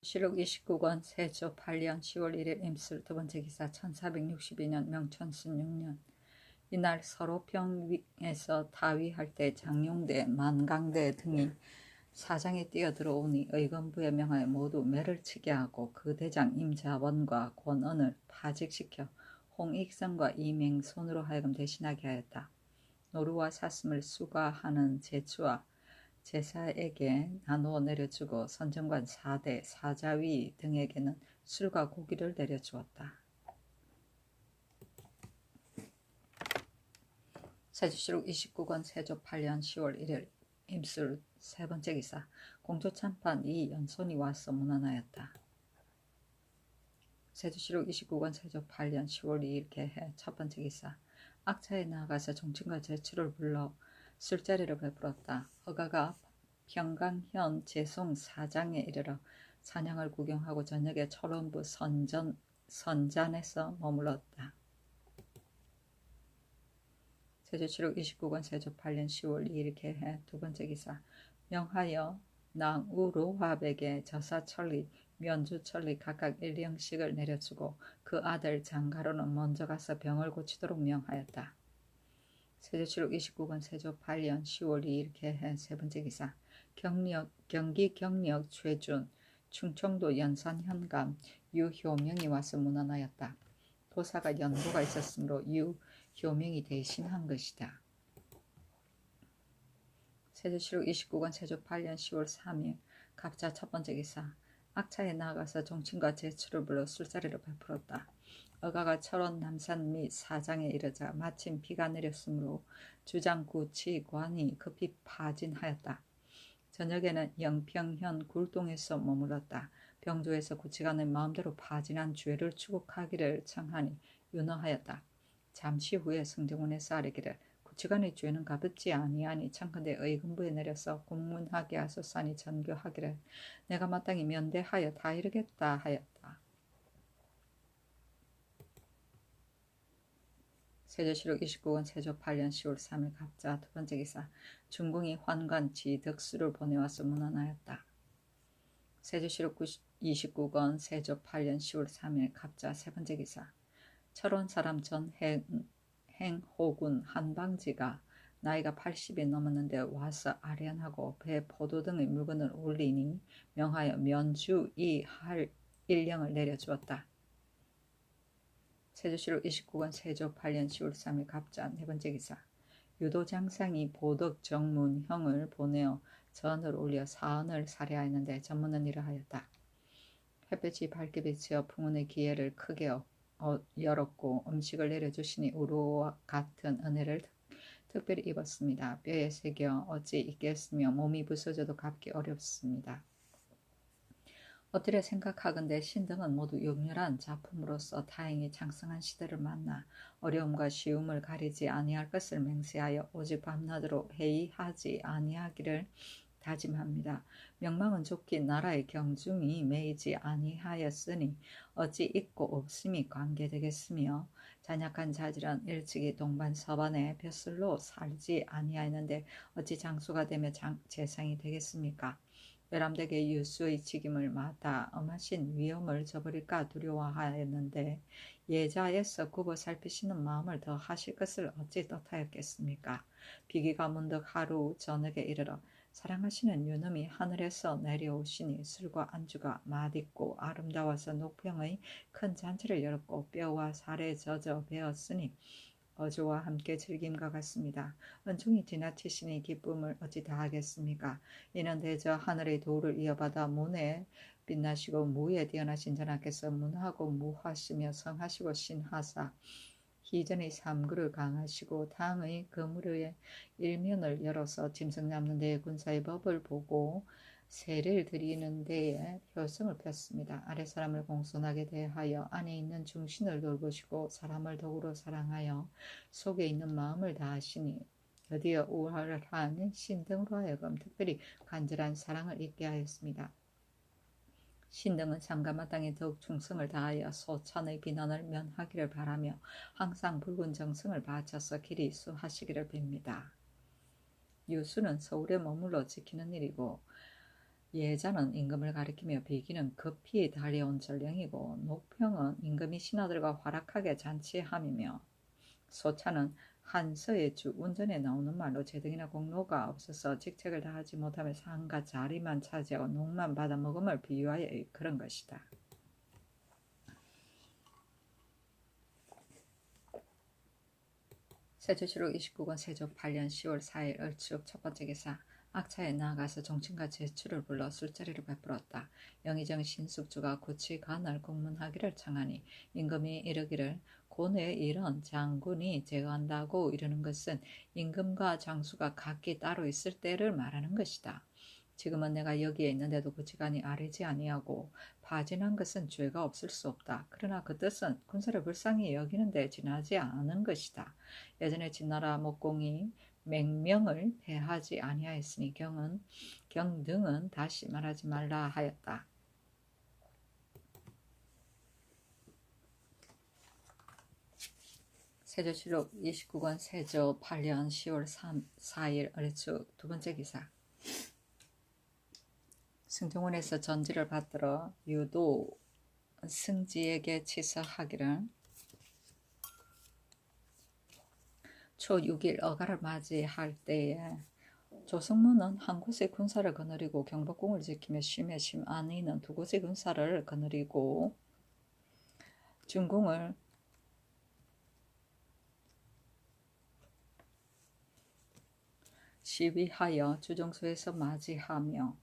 시록 29권 세조 8년 10월 1일 임술 두번째 기사 1462년 명천순 6년 이날 서로평에서 타위할 때 장용대, 만강대 등이 사장에 뛰어들어오니 의건부에 명하여 모두 매를 치게 하고 그 대장 임자원과 권언을 파직시켜 홍익성과 이맹손으로 하여금 대신하게 하였다. 노루와 사슴을 수가하는 제추와 제사에게 나누어 내려주고 선정관 4대, 사자위 등에게는 술과 고기를 내려주었다. 세조시록 29권 세조 8년 10월 1일 임술 세 번째 기사 공조참판 이연손이 와서 문안하였다. 세조시록 29권 세조 8년 10월 2일 개해 첫 번째 기사 악차에 나아가서 종친과 제추를 불러 술자리를 베풀었다. 허가가 평강현 제송 사장에 이르러 사냥을 구경하고 저녁에 철원부 선잔에서 머물렀다. 세조시록 29권 세조 8년 10월 2일 개해 두 번째 기사 명하여 낭우로합에게 저사천리, 면주천리 각각 1령씩을 내려주고 그 아들 장가로는 먼저 가서 병을 고치도록 명하였다. 세조시록 29권 세조 8년 10월 2일 개해 세 번째 기사 경기 경력 최준, 충청도 연산 현감 유효명이 와서 문안하였다. 도사가 연고가 있었으므로 유효명이 대신한 것이다. 세조시록 29권 세조 8년 10월 3일 갑자 첫 번째 기사 악차에 나아가서 종친과 제추를 불러 술자리를 베풀었다. 어가가 철원 남산 및 사장에 이르자 마침 비가 내렸으므로 주장구치관이 급히 파진하였다. 저녁에는 영평현 굴동에서 머물렀다. 병조에서 구치관은 마음대로 파진한 죄를 추국하기를 청하니 윤허하였다. 잠시 후에 성정원에서 아뢰기를 구치관의 죄는 가볍지 아니하니 청컨대 의금부에 내려서 공문하게 하소서니 전교하기를 내가 마땅히 면대하여 다 이르겠다 하였다. 세조시록 29권 세조 8년 10월 3일 갑자 두 번째 기사 중궁이 환관치 덕수를 보내와서 문안하였다. 세조시록 29권 세조 8년 10월 3일 갑자 세 번째 기사 철원 사람 전 행호군 한방지가 나이가 80이 넘었는데 와서 아련하고 배 포도 등의 물건을 올리니 명하여 면주이 할 1령을 내려주었다. 세조시록 29권 세조 8년 10월 3일 갑자 네 번째 기사 유도장상이 보덕 정문형을 보내어 전을 올려 사언을 살해하였는데 전문은 이러하였다. 햇볕이 밝게 비치어 풍운의 기회를 크게 열었고 음식을 내려주시니 우루와 같은 은혜를 특별히 입었습니다. 뼈에 새겨 어찌 있겠으며 몸이 부서져도 갚기 어렵습니다. 엎드려 생각하건대 신등은 모두 용렬한 작품으로서 다행히 장성한 시대를 만나 어려움과 쉬움을 가리지 아니할 것을 맹세하여 오직 밤낮으로 회의하지 아니하기를 다짐합니다. 명망은 좋기 나라의 경중이 매이지 아니하였으니 어찌 있고 없음이 관계되겠으며 잔약한 자질은 일찍이 동반서반에 벼슬로 살지 아니하였는데 어찌 장수가 되며 재상이 되겠습니까? 외람되게 유수의 직임을 맡아 엄하신 위험을 저버릴까 두려워하였는데 예자에서 굽어 살피시는 마음을 더 하실 것을 어찌 뜻하였겠습니까? 비기가 문득 하루 저녁에 이르러 사랑하시는 유놈이 하늘에서 내려오시니 술과 안주가 맛있고 아름다워서 녹병의 큰 잔치를 열었고 뼈와 살에 젖어 배었으니 어조와 함께 즐김과 같습니다. 은총이 지나치시니 기쁨을 어찌 다하겠습니까? 이는 대저 하늘의 도를 이어받아 문에 빛나시고 무에 뛰어나신 전하께서 문하고 무하시며 성하시고 신하사 희전의 삼구를 강하시고 당의 그물의 일면을 열어서 짐승 잡는 데에 군사의 법을 보고 세를 드리는 데에 효성을 폈습니다. 아래 사람을 공손하게 대하여 안에 있는 중신을 돌보시고 사람을 더불어 사랑하여 속에 있는 마음을 다하시니 드디어 우월한 신등으로 하여금 특별히 간절한 사랑을 있게 하였습니다. 신등은 상가마땅히 더욱 충성을 다하여 소천의 비난을 면하기를 바라며 항상 붉은 정성을 바쳐서 길이 수하시기를 빕니다. 유수는 서울에 머물러 지키는 일이고 예자는 임금을 가리키며 비기는 급히 달려온 전령이고 녹평은 임금이 신하들과 활락하게 잔치함이며 소차는 한서의 주 운전에 나오는 말로 제등이나 공로가 없어서 직책을 다하지 못하며 상과 자리만 차지하고 녹만 받아먹음을 비유하여 그런 것이다. 세조실록 29권 세조 8년 10월 4일 을축 첫 번째 기사. 악차에 나아가서 종친과 제추를 불러 술자리를 베풀었다. 영의정 신숙주가 구치 간을 공문하기를 청하니 임금이 이르기를 고뇌 이런 장군이 제거한다고 이르는 것은 임금과 장수가 각기 따로 있을 때를 말하는 것이다. 지금은 내가 여기에 있는데도 구치관이 아뢰지 아니하고 파진한 것은 죄가 없을 수 없다. 그러나 그 뜻은 군사를 불쌍히 여기는데 지나지 않은 것이다. 예전에 진나라 목공이 맹명을 폐하지 아니하였으니 경등은 다시 말하지 말라 하였다. 세조실록 29권 세조 8년 10월 4일 을축 두 번째 기사. 승정원에서 전지를 받들어 유도 승지에게 치서하기를 초 6일 어가를 맞이할 때에 조승무는 한 곳의 군사를 거느리고 경복궁을 지키며 쉼에 쉼 안이는 두 곳의 군사를 거느리고 중궁을 시위하여 주정소에서 맞이하며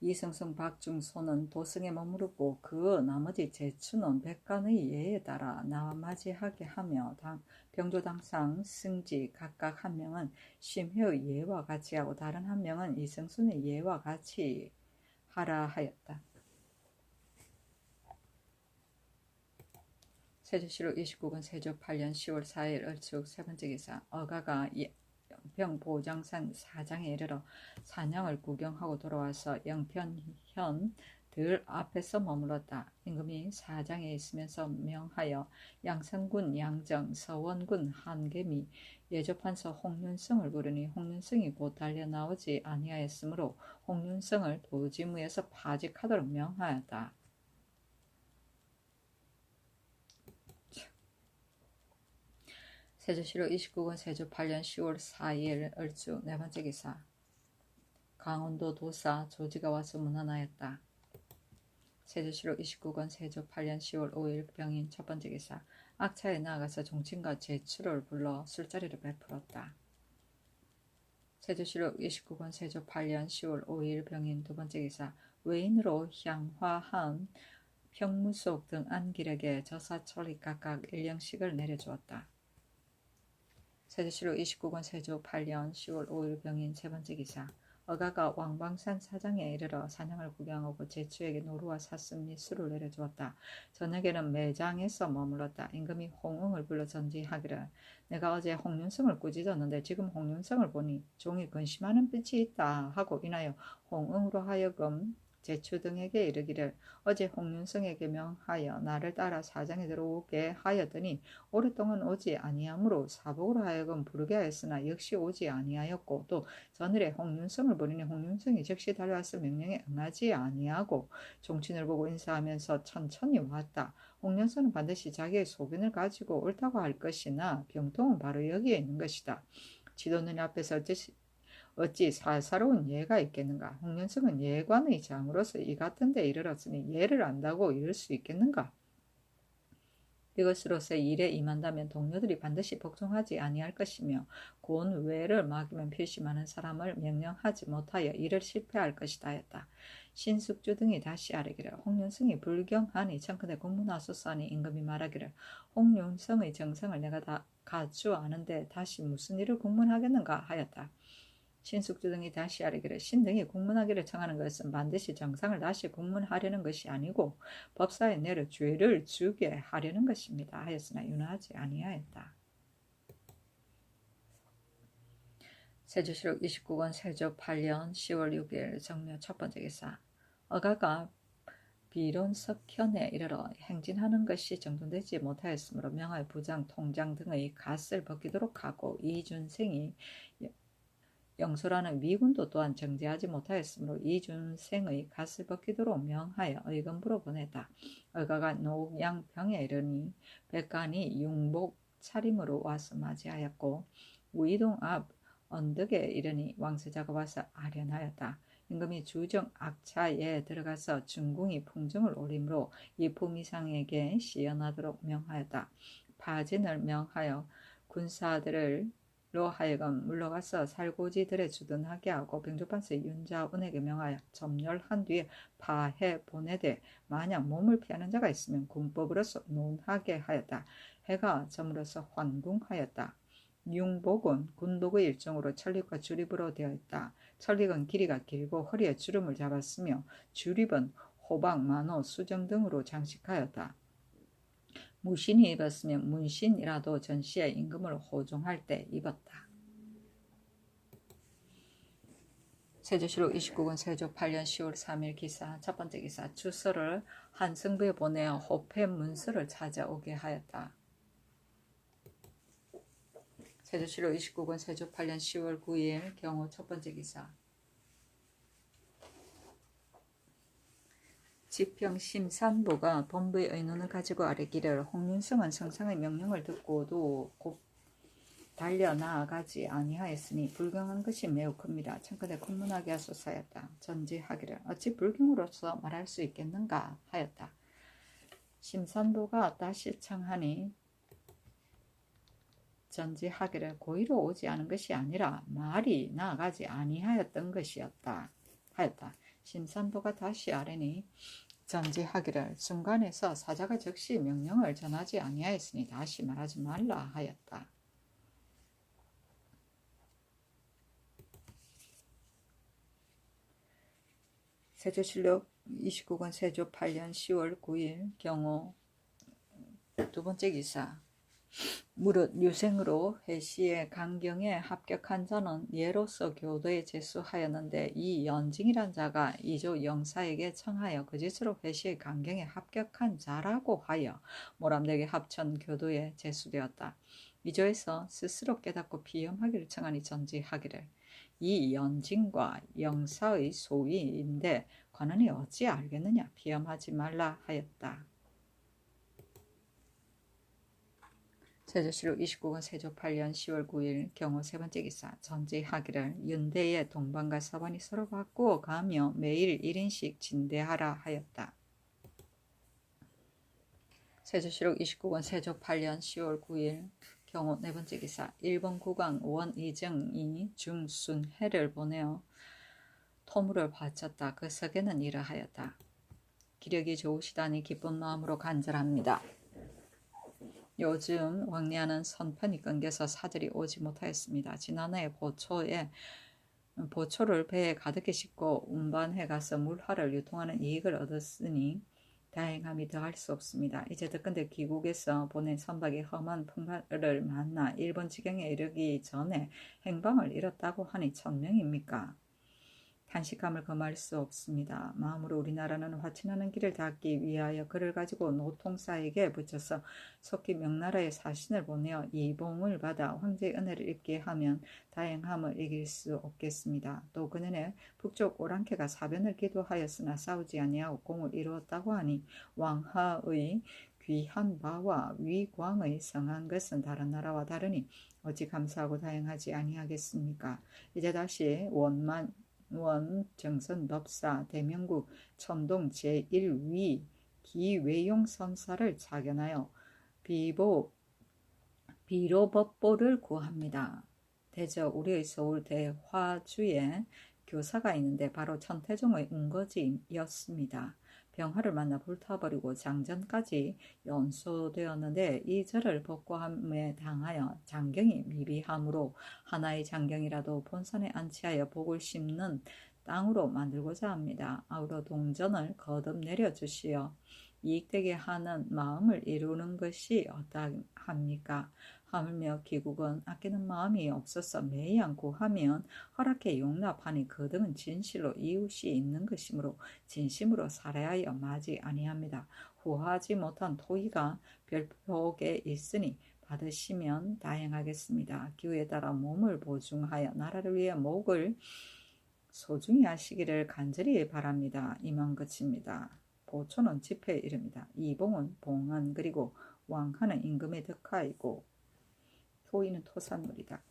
이승승 박중소는 도승에 머무르고 그 나머지 제추는 백간의 예에 따라 나와 맞이하게 하며 병조당상 승지 각각 한 명은 심효의 예와 같이 하고 다른 한 명은 이승순의 예와 같이 하라 하였다. 세조실록 29권 세조 8년 10월 4일 을축 세 번째 기사. 어가가 영평보장산 사장에 이르러 사냥을 구경하고 돌아와서 영편현 들 앞에서 머물렀다. 임금이 사장에 있으면서 명하여 양산군 양정, 서원군 한계미, 예조판서 홍윤성을 부르니 홍윤성이 곧 달려 나오지 아니하였으므로 홍윤성을 도지무에서 파직하도록 명하였다. 세조실록 29권 세조 8년 10월 4일 을축 네 번째 기사. 강원도 도사 조지가 와서 문안하였다. 세조실록 29권 세조 8년 10월 5일 병인 첫 번째 기사. 악차에 나아가서 종친과 제추를 불러 술자리를 베풀었다. 세조실록 29권 세조 8년 10월 5일 병인 두 번째 기사. 외인으로 향화한 평무속 등 안길에게 저사철이 각각 1령씩을 내려주었다. 세조실록 29권 세조 8년 10월 5일 병인 세 번째 기사. 어가가 왕방산 사장에 이르러 사냥을 구경하고 제추에게 노루와 사슴 및 술을 내려주었다. 저녁에는 매장에서 머물렀다. 임금이 홍응을 불러 전지하기를 내가 어제 홍윤성을 꾸짖었는데 지금 홍윤성을 보니 종이 근심하는 빛이 있다 하고 인하여 홍응으로 하여금 제추 등에게 이르기를 어제 홍윤성에게 명하여 나를 따라 사장에 들어오게 하였더니 오랫동안 오지 아니하므로 사복으로 하여금 부르게 하였으나 역시 오지 아니하였고 또 전일에 홍윤성을 보리니 홍윤성이 즉시 달려왔을 명령에 응하지 아니하고 종친을 보고 인사하면서 천천히 왔다. 홍윤성은 반드시 자기의 소견을 가지고 옳다고 할 것이나 병통은 바로 여기에 있는 것이다. 지도는 앞에서 어찌 사사로운 예가 있겠는가? 홍윤성은 예관의 장으로서 이 같은 데 이르렀으니 예를 안다고 이럴 수 있겠는가? 이것으로서 일에 임한다면 동료들이 반드시 복종하지 아니할 것이며 곤 외를 막으면 필시 많은 사람을 명령하지 못하여 일을 실패할 것이다 하였다. 신숙주 등이 다시 아뢰기를 홍윤성이 불경하니 청컨대 공문하소서 하니 임금이 말하기를 홍윤성의 정상을 내가 다 가주아는데 다시 무슨 일을 공문하겠는가 하였다. 신숙주 등이 다시 아뢰기를 신등이 공문하기를 청하는 것은 반드시 정상을 다시 공문하려는 것이 아니고 법사에 내려 죄를 주게 하려는 것입니다 하였으나 윤하지 아니하였다. 세조실록 29권 세조 8년 10월 6일 정묘 첫 번째 기사. 어가가 비론석현에 이르러 행진하는 것이 정돈되지 못하였으므로 명하여 부장, 통장 등의 갓을 벗기도록 하고 이준생이 영소라는 미군도 또한 정지하지 못하였으므로 이준생의 갓을 벗기도록 명하여 의금부로 보냈다. 의가가 녹양병에 이르니 백관이 융복 차림으로 와서 맞이하였고 우이동 앞 언덕에 이르니 왕세자가 와서 아련하였다. 임금이 주정 악차에 들어가서 중궁이 풍정을 올리므로 이 부미상에게 시연하도록 명하였다. 파진을 명하여 군사들을 로 하여금 물러가서 살고지들에 주둔하게 하고 병조판서 윤자운에게 명하여 점렬한 뒤에 파해 보내되 만약 몸을 피하는 자가 있으면 군법으로서 논하게 하였다. 해가 저물어서 환궁하였다. 융복은 군복의 일종으로 철립과 주립으로 되어 있다. 철립은 길이가 길고 허리에 주름을 잡았으며 주립은 호박, 만호, 수정 등으로 장식하였다. 무신이 입었으면 문신이라도 전시에 임금을 호종할 때 입었다. 세조실록 29권 세조 8년 10월 3일 기사. 첫 번째 기사. 주서를 한승부에 보내어 호패 문서를 찾아오게 하였다. 세조실록 29권 세조 8년 10월 9일 경우 첫 번째 기사. 지평 심산부가 본부의 의논을 가지고 아뢰기를 홍윤성은 성상의 명령을 듣고도 곧 달려 나아가지 아니하였으니 불경한 것이 매우 큽니다. 청컨대 군문하게 하소서하였다. 전지하기를 어찌 불경으로서 말할 수 있겠는가 하였다. 심산부가 다시 청하니 전지하기를 고의로 오지 않은 것이 아니라 말이 나아가지 아니하였던 것이었다 하였다. 심산부가 다시 아뢰니 전지하기를 중간에서 사자가 즉시 명령을 전하지 아니하였으니 다시 말하지 말라 하였다. 세조실록 29권 세조 8년 10월 9일 경우 두 번째 기사. 무릇 유생으로 회시의 강경에 합격한 자는 예로서 교도에 제수하였는데 이 연징이란 자가 이조 영사에게 청하여 거짓으로 회시의 강경에 합격한 자라고 하여 모람되게 합천 교도에 제수되었다. 이조에서 스스로 깨닫고 비염하기를 청하니 전지하기를 이 연징과 영사의 소위인데 관원이 어찌 알겠느냐 비염하지 말라 하였다. 세조실록 29권 세조 8년 10월 9일 경우 세 번째 기사. 전지하기를 윤대의 동방과 서반이 서로 바꾸어 가며 매일 1인씩 진대하라 하였다. 세조실록 29권 세조 8년 10월 9일 경우 네 번째 기사. 일본 국왕 원이정이 중순해를 보내어 토물을 바쳤다. 그 석에는 이러하였다. 기력이 좋으시다니 기쁜 마음으로 간절합니다. 요즘 왕래하는 선편이 끊겨서 사절이 오지 못하였습니다. 지난해 보초를 배에 가득히 싣고 운반해 가서 물화를 유통하는 이익을 얻었으니 다행함이 더할 수 없습니다. 이제 듣건대 귀국에서 보낸 선박이 험한 풍파를 만나 일본 지경에 이르기 전에 행방을 잃었다고 하니 천명입니까? 탄식함을 금할 수 없습니다. 마음으로 우리나라는 화친하는 길을 닫기 위하여 그를 가지고 노통사에게 붙여서 속히 명나라에 사신을 보내어 이봉을 받아 황제의 은혜를 입게 하면 다행함을 이길 수 없겠습니다. 또 그년에 북쪽 오랑캐가 사변을 기도하였으나 싸우지 아니하고 공을 이루었다고 하니 왕하의 귀한 바와 위광의 성한 것은 다른 나라와 다르니 어찌 감사하고 다행하지 아니하겠습니까? 이제 다시 원정선 넙사 대명국 천동 제1위 기외용 선사를 작연하여 비로법보를 구합니다. 대저 우리의 서울 대화주에 교사가 있는데 바로 천태종의 운거지였습니다. 병화를 만나 불타버리고 장전까지 연소되었는데 이 절을 복구함에 당하여 장경이 미비함으로 하나의 장경이라도 본산에 안치하여 복을 심는 땅으로 만들고자 합니다. 아우러 동전을 거듭 내려주시어 이익되게 하는 마음을 이루는 것이 어떠합니까? 하물며 기국은 아끼는 마음이 없어서 매양 구하면 허락해 용납하니 그 등은 진실로 이웃이 있는 것이므로 진심으로 살아야 하여 마지 아니합니다. 후하지 못한 토의가 별폭에 있으니 받으시면 다행하겠습니다. 기후에 따라 몸을 보충하여 나라를 위해 목을 소중히 하시기를 간절히 바랍니다. 이만 끝입니다. 보초는 집회의 이름이다. 이봉은 봉안 그리고 왕하는 임금의 덕하이고 토이는 토산물이다.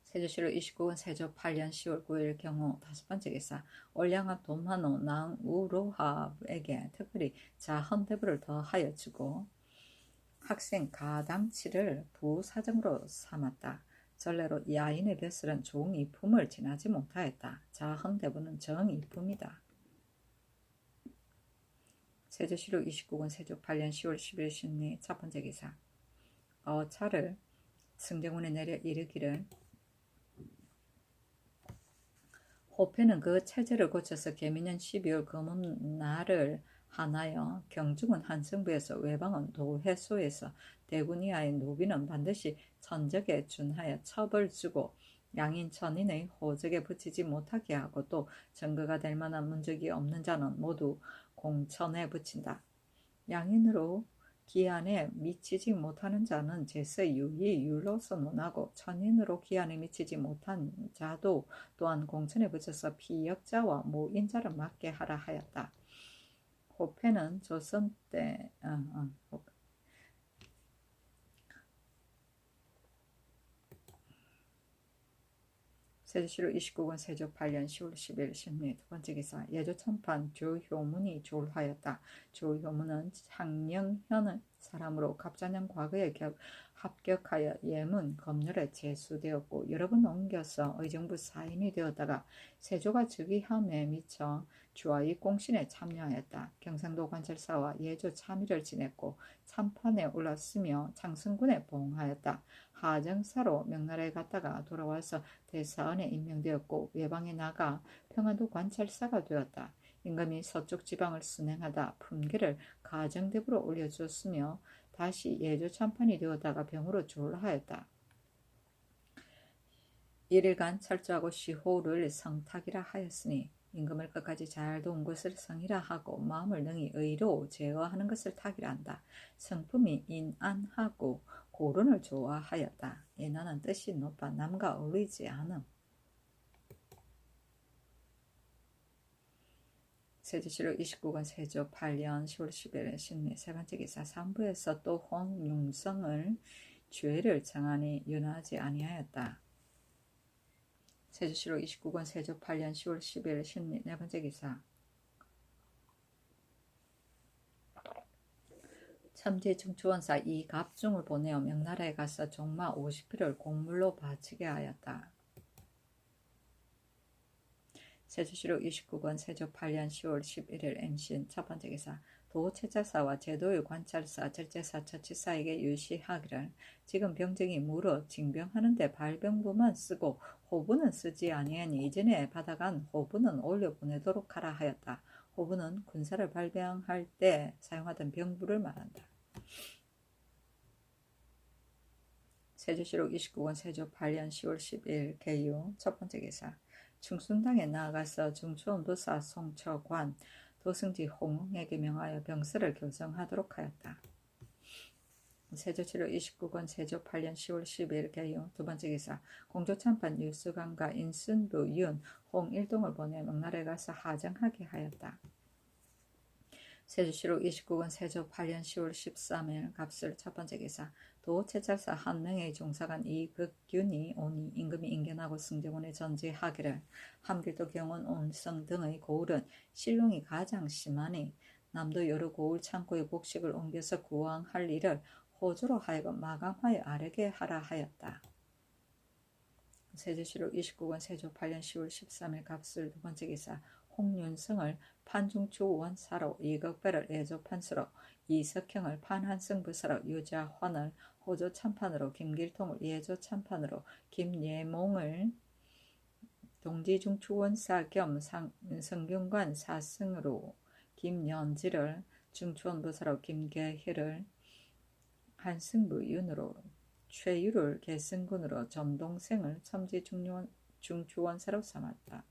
세조실록 29권 세조 8년 10월 9일 경우 다섯 번째 기사 올량합 돈만호 낭우로합에게 특별히 자헌대부를 더하여 주고 학생 가당치를 부사정으로 삼았다. 전례로 야인의 벼슬은 종이품을 지나지 못하였다. 자헌대부는 정이품이다. 세조실록 29권 세조 8년 10월 10일 신리 첫 번째 기사 차를 승정원에 내려 이르기를 호패는 그 체제를 고쳐서 개미년 12월 금음날을 하나여 경중은 한성부에서 외방은 도해소에서 대군 이하의 노비는 반드시 천적에 준하여 첩을 주고 양인 천인의 호적에 붙이지 못하게 하고 또 증거가 될 만한 문적이 없는 자는 모두 공천에 붙인다. 양인으로 기한에 미치지 못하는 자는 제서 유의율로서 논하고 천인으로 기한에 미치지 못한 자도 또한 공천에 붙여서 피역자와 모인자를 맡게 하라 하였다. 호패는 조선 때 세조실록 29권 세조 8년 10월 10일 신리 두 번째 기사 예조참판 조효문이 조울하였다. 조효문은 창녕현의 사람으로 갑자년 과거에 합격하여 예문 검열에 제수되었고 여러 번 옮겨서 의정부 사인이 되었다가 세조가 즉위함에 미쳐 주하의 공신에 참여하였다. 경상도 관찰사와 예조 참의를 지냈고 참판에 올랐으며 장성군에 봉하였다. 하정사로 명나라에 갔다가 돌아와서 대사원에 임명되었고 외방에 나가 평안도 관찰사가 되었다. 임금이 서쪽 지방을 순행하다 품계를 가정대부로 올려주었으며 다시 예조 참판이 되었다가 병으로 졸하였다. 1일간 철저하고 시호를 성탁이라 하였으니 임금을 끝까지 잘 도운 것을 성이라 하고 마음을 능히 의로 제어하는 것을 탁이라 한다. 성품이 인안하고 고론을 좋아하였다. 인안은 뜻이 높아 남과 어울리지 않음. 세조실록 29권 세조 8년 10월 10일 신리 세 번째 기사 삼부에서 또 홍융성을 죄를 정하니 윤하지 아니하였다. 세조실록 29권 세조 8년 10월 10일 신리 네 번째 기사 첨지 중추원사 이갑중을 보내어 명나라에 가서 종마 50필을 공물로 바치게 하였다. 세조실록 29권 세조 8년 10월 11일 MCN 첫 번째 기사 도체자사와 제도의 관찰사, 절제사, 처치사에게 유시하기를 지금 병정이 무릇 징병하는 데 발병부만 쓰고 호부는 쓰지 아니하니 이전에 받아간 호부는 올려보내도록 하라 하였다. 호부는 군사를 발병할 때 사용하던 병부를 말한다. 세조실록 29권 세조 8년 10월 10일 개유 첫 번째 기사 충순당에 나아가서 중추원도사 송처관 도승지 홍에게 명하여 병서를 교정하도록 하였다. 세조실록 29권 세조 8년 10월 10일 개유 두 번째 기사 공조참판 유수강과 인순부 윤 홍일동을 보내 명나라에 가서 하정하게 하였다. 세조실록 29권 세조 8년 10월 13일 갑술 첫 번째 기사 도체찰사 한 명의 종사관 이극균이 오니 임금이 인견하고 승정원에 전지하기를 함길도 경원 온성 등의 고을은 실용이 가장 심하니 남도 여러 고을 창고의 곡식을 옮겨서 구황할 일을 호조로 하여금 마감하여 아뢰게 하라 하였다. 세조실록 29권 세조 8년 10월 13일 갑술 두 번째 기사 홍윤성을 판중추 원사로 이극배를 예조판수로 이석형을 판한승부사로 유자환을 호조 참판으로 김길통을 예조 참판으로 김예몽을 동지중추원사 겸 성균관 사승으로 김연지를 중추원부사로 김계희를 한승부윤으로 최유를 개승군으로 점동생을 첨지중추원사로 삼았다.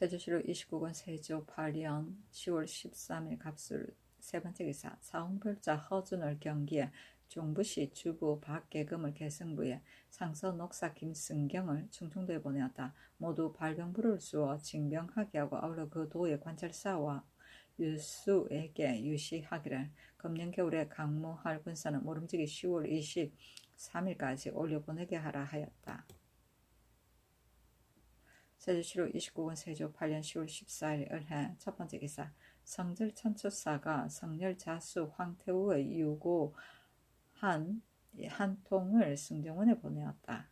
세조실록 29권 세조 8년 10월 13일 갑술 세 번째 기사 사홍별자 허준을 경기에 종부시 주부 박계금을 계승부에 상서 녹사 김승경을 충청도에 보내었다. 모두 발병부를 쏘어 징병하게 하고 아울러 그 도의 관찰사와 유수에게 유시하기를 금년 겨울에 강무할 군사는 모름지기 10월 23일까지 올려보내게 하라 하였다. 세조실록 29권 세조 8년 10월 14일 을해 첫 번째 기사 성절 천초사가 성렬 자수 황태우의 유고 한 통을 승정원에 보내었다.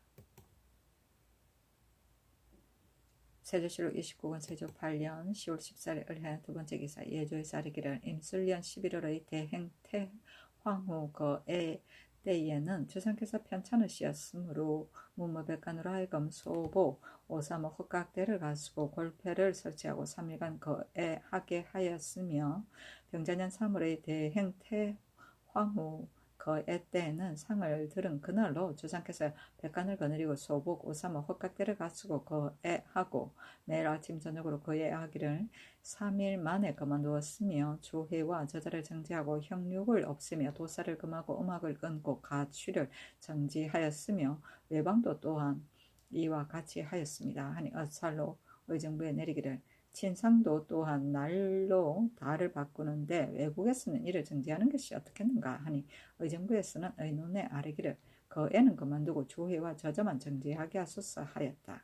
세조실록 29권 세조 8년 10월 14일 을해 두 번째 기사 예조의 쌀이기를 임술년 11월의 대행 태황후 거에 때에는 주상께서 편찮으시었으므로 문무백관으로 하여금 소보 오사모 헛각대를 가수고 골패를 설치하고 3일간 거에 하게 하였으며 병자년 3월의 대행 태황후 거에 때에는 상을 들은 그날로 주상께서 백관을 거느리고 소복 오사모 헛각대를 가수고 거에 하고 매일 아침 저녁으로 거에 하기를 3일 만에 그만두었으며 조회와 저자를 정지하고 형육을 없애며 도사를 금하고 음악을 끊고 가취를 정지하였으며 외방도 또한 이와 같이 하였습니다. 하니 어살로 의정부에 내리기를 친상도 또한 날로 달을 바꾸는데 외국에서는 이를 정지하는 것이 어떻겠는가 하니 의정부에서는 의논에 아뢰기를 거에는 그만두고 조회와 저자만 정지하게 하소서 하였다.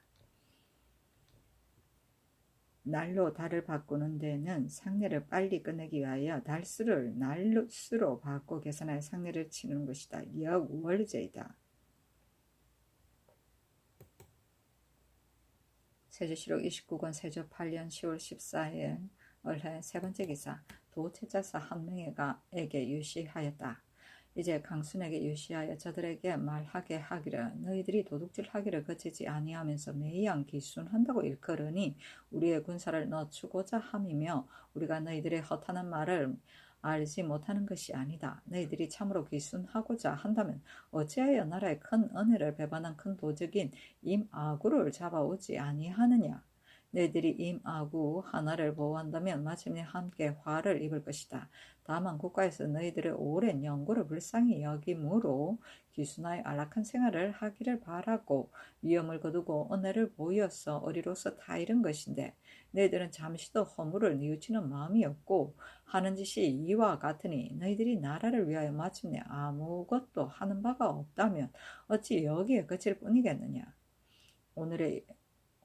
날로 달을 바꾸는 데는 상례를 빨리 끝내기 위하여 달수를 날수로 바꿔 계산하여 상례를 치는 것이다. 역월제이다. 세조실록 29권 세조 8년 10월 14일 을해 세 번째 기사 도체자사 한 명에게 유시하였다. 이제 강순에게 유시하여 저들에게 말하게 하기를 너희들이 도둑질하기를 그치지 아니하면서 매양 기순한다고 일컬으니 우리의 군사를 늦추고자 함이며 우리가 너희들의 허탄한 말을 알지 못하는 것이 아니다. 너희들이 참으로 기순하고자 한다면 어찌하여 나라의 큰 은혜를 배반한 큰 도적인 임아구를 잡아오지 아니하느냐. 너희들이 임아구 하나를 보호한다면 마침내 함께 화를 입을 것이다. 다만 국가에서 너희들의 오랜 연고를 불쌍히 여김으로 기순하여 안락한 생활을 하기를 바라고 위험을 거두고 은혜를 보여서 어리로서 다 잃은 것인데 너희들은 잠시도 허물을 뉘우치는 마음이 없고 하는 짓이 이와 같으니 너희들이 나라를 위하여 마침내 아무것도 하는 바가 없다면 어찌 여기에 그칠 뿐이겠느냐.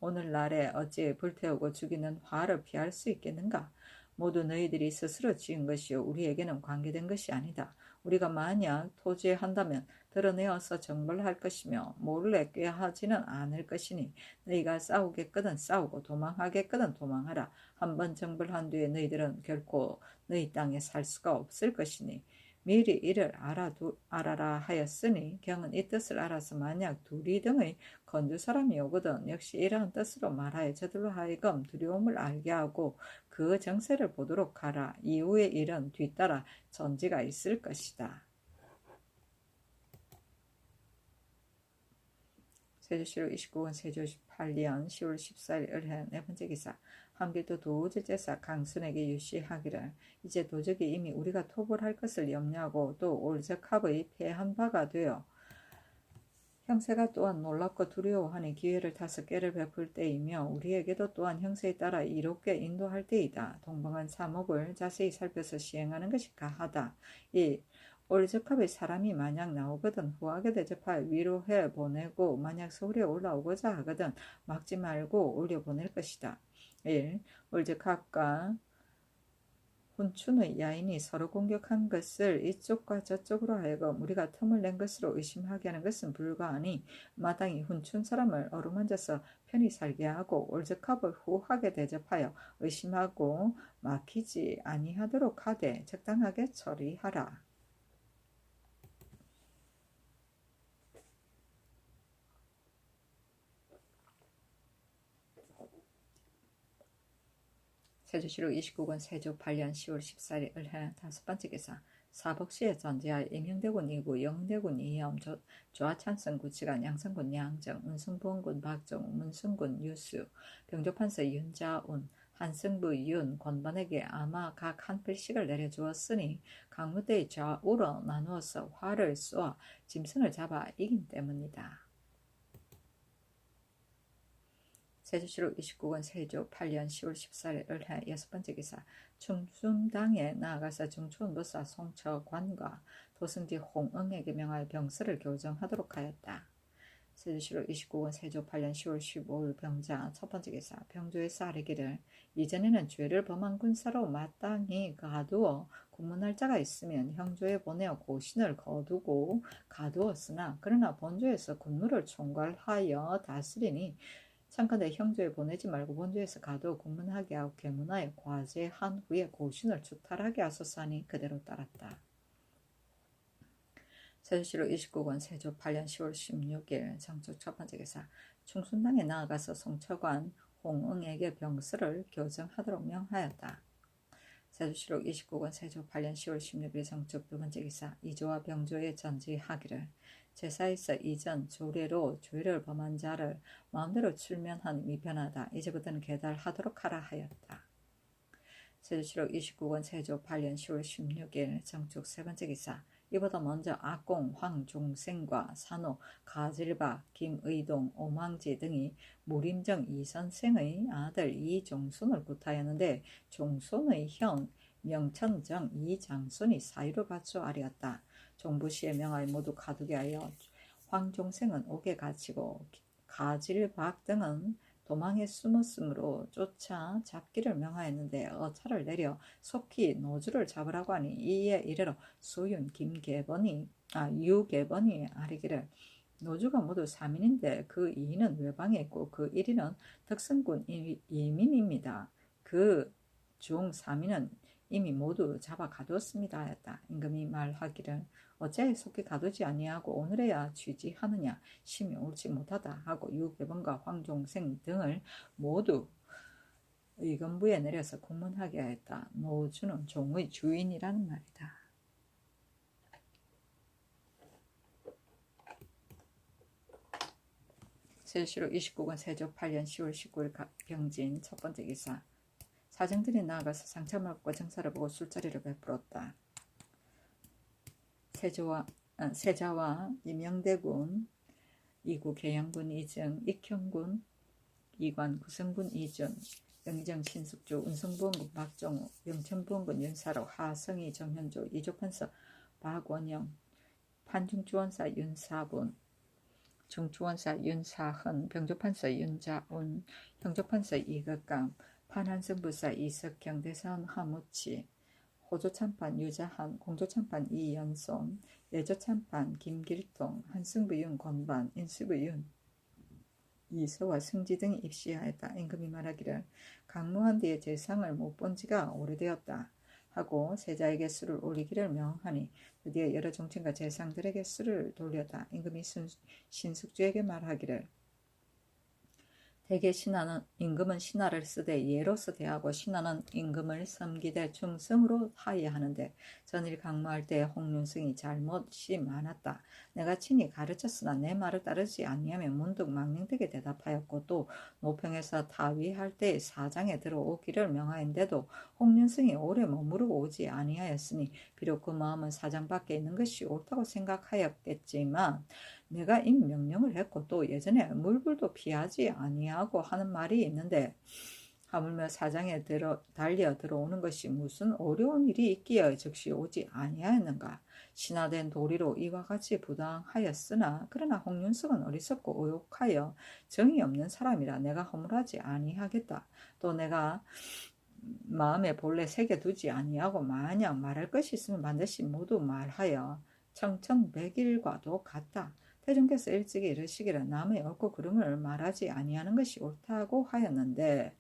오늘날에 어찌 불태우고 죽이는 화를 피할 수 있겠는가? 모두 너희들이 스스로 지은 것이요 우리에게는 관계된 것이 아니다. 우리가 만약 토지한다면 드러내어서 정벌할 것이며 몰래 꾀하지는 않을 것이니 너희가 싸우겠거든 싸우고 도망하겠거든 도망하라. 한번 정벌한 뒤에 너희들은 결코 너희 땅에 살 수가 없을 것이니 미리 이를 알아라 하였으니 경은 이 뜻을 알아서 만약 둘이 등의 건주 사람이 오거든 역시 이러한 뜻으로 말하여 저들로 하여금 두려움을 알게 하고 그 정세를 보도록 하라. 이후의 일은 뒤따라 전지가 있을 것이다. 세조실록 29권 세조 8년 10월 14일 을해 네 번째 기사 한길도 도질제사 강순에게 유시하기를 이제 도적이 이미 우리가 토벌할 것을 염려하고 또 올적합의 패한 바가 되어 형세가 또한 놀랍고 두려워하니 기회를 타서 꾀를 베풀 때이며 우리에게도 또한 형세에 따라 이롭게 인도할 때이다. 동방한 사목을 자세히 살펴서 시행하는 것이 가하다. 이 올적합의 사람이 만약 나오거든 후하게 대접하여 위로해 보내고 만약 서울에 올라오고자 하거든 막지 말고 올려보낼 것이다. 1. 올적합과 훈춘의 야인이 서로 공격한 것을 이쪽과 저쪽으로 하여금 우리가 틈을 낸 것으로 의심하게 하는 것은 불가하니 마땅히 훈춘 사람을 어루만져서 편히 살게 하고 올적합을 후하게 대접하여 의심하고 막히지 아니하도록 하되 적당하게 처리하라. 세조실록 29권 세조 8년 10월 14일 을해 다섯 번째 기사 사복시에 전제하여 임형대군 이구, 영대군 이염, 조하찬성 구치관, 양성군 양정, 운승부원군 박정우, 문승군 유수, 병조판서 윤자운, 한승부 윤, 권반에게 아마 각 한 필씩을 내려주었으니 강무대의 좌우로 나누어서 활을 쏘아 짐승을 잡아 이긴 때문이다. 세조실록 29권 세조 8년 10월 14일 을해 6번째 기사. 충순당에 나아가서 중초원보사 송처관과 도승지 홍응에게 명하여 병서를 교정하도록 하였다. 세조실록 29권 세조 8년 10월 15일 병자 첫번째 기사. 병조에서 아뢰기를 이전에는 죄를 범한 군사로 마땅히 가두어 군문할 자가 있으면 형조에 보내어 고신을 거두고 가두었으나 그러나 본조에서 군무를 총괄하여 다스리니 참컨대 형조에 보내지 말고 본조에서 가두어 군문하게 하고 계문하여 과제한 후에 고신을 추탈하게 하소서 하니 그대로 따랐다. 세조실록 29권 세조 8년 10월 16일 정축 첫번째 기사. 충순당에 나아가서 송처관 홍응에게 병서를 교정하도록 명하였다. 세조실록 29권 세조 8년 10월 16일 정축 두번째 기사. 이조와 병조에 전지하기를 제사에서 이전 조례로 죄를 범한 자를 마음대로 출면하니 미편하다. 이제부터는 계달하도록 하라 하였다. 세조실록 29권 세조 8년 10월 16일 정축 세번째 기사. 이보다 먼저 악공, 황종생과 산호, 가질박, 김의동, 오망지 등이 무림정 이선생의 아들 이종손을 구타하였는데 종손의 형 명천정 이장손이 사유를 받조하리었다. 종부시에 명하여 모두 가두게 하여 황종생은 옥에 갇히고 가질박 등은 도망에 숨었으므로 쫓아 잡기를 명하였는데 어차를 내려 속히 노주를 잡으라고 하니 이에 이르러 수윤 유계번이 아뢰기를 노주가 모두 3인인데 그 2인은 외방에 있고 그 1인은 덕성군 이민입니다. 그 중 3인은 이미 모두 잡아 가두었습니다 하였다. 임금이 말하기를 어째 속히 가두지 아니하고 오늘에야 취지하느냐 심히 옳지 못하다 하고 유계번과 황종생 등을 모두 의건부에 내려서 공문하게 하였다. 노주는 종의 주인이라는 말이다. 세조실록 29권 세조 8년 10월 19일 병진 첫번째 기사. 사정들이 나아가서 상참을 먹고 정사를 보고 술자리를 베풀었다. 세자와 임영대군 이구 계양군 이정 익형군 이관 구성군 이준 영의정 신숙주 운성부원군 박정우 영천부원군 윤사로 하성희 정현조 이조판서 박원영 판중주원사 윤사분 중주원사 윤사흔 병조판서 윤자운 형조판서 이극강 판한성부사 이석경 대사원 하무치 호조참판 유자한 공조참판 이연손 예조참판 김길동 한승부윤 권반 인수부윤 이서와 승지 등이 입시하였다. 임금이 말하기를 강무한 뒤에 제상을 못 본 지가 오래되었다 하고 세자에게 수를 올리기를 명하니 드디어 여러 종친과 제상들에게 수를 돌렸다. 임금이 신숙주에게 말하기를 대개 신하는 임금은 신하를 쓰되 예로서 대하고 신하는 임금을 섬기되 충성으로 하여하는데 전일 강무할 때 홍윤승이 잘못이 많았다. 내가 친히 가르쳤으나 내 말을 따르지 아니하면 문득 망령되게 대답하였고 또 노평에서 타위할 때 사장에 들어오기를 명하였는데도 홍윤승이 오래 머무르고 오지 아니하였으니 비록 그 마음은 사장 밖에 있는 것이 옳다고 생각하였겠지만 내가 이미 명령을 했고 또 예전에 물불도 피하지 아니하고 하는 말이 있는데 하물며 사장에 달려 들어오는 것이 무슨 어려운 일이 있기에 즉시 오지 아니하였는가. 신하된 도리로 이와 같이 부당하였으나 그러나 홍윤석은 어리석고 의혹하여 정이 없는 사람이라 내가 허물하지 아니하겠다. 또 내가 마음에 본래 새겨두지 아니하고 만약 말할 것이 있으면 반드시 모두 말하여 청천백일과도 같다. 태종께서 일찍이 이르시기를 남의 옳고 그름을 말하지 아니하는 것이 옳다고 하였는데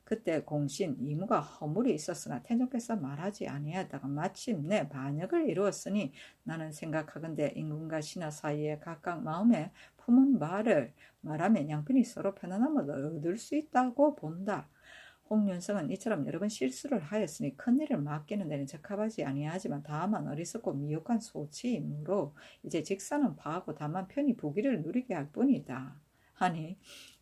그때 공신 이무가 허물이 있었으나 태종께서 말하지 아니하다가 마침내 반역을 이루었으니 나는 생각하건대 임금과 신하 사이에 각각 마음에 품은 말을 말하면 양편이 서로 편안함을 얻을 수 있다고 본다. 홍윤성은 이처럼 여러 번 실수를 하였으니 큰일을 맡기는 데는 적합하지 아니하지만 다만 어리석고 미혹한 소치이므로 이제 직사는 파하고 다만 편히 부귀를 누리게 할 뿐이다 하니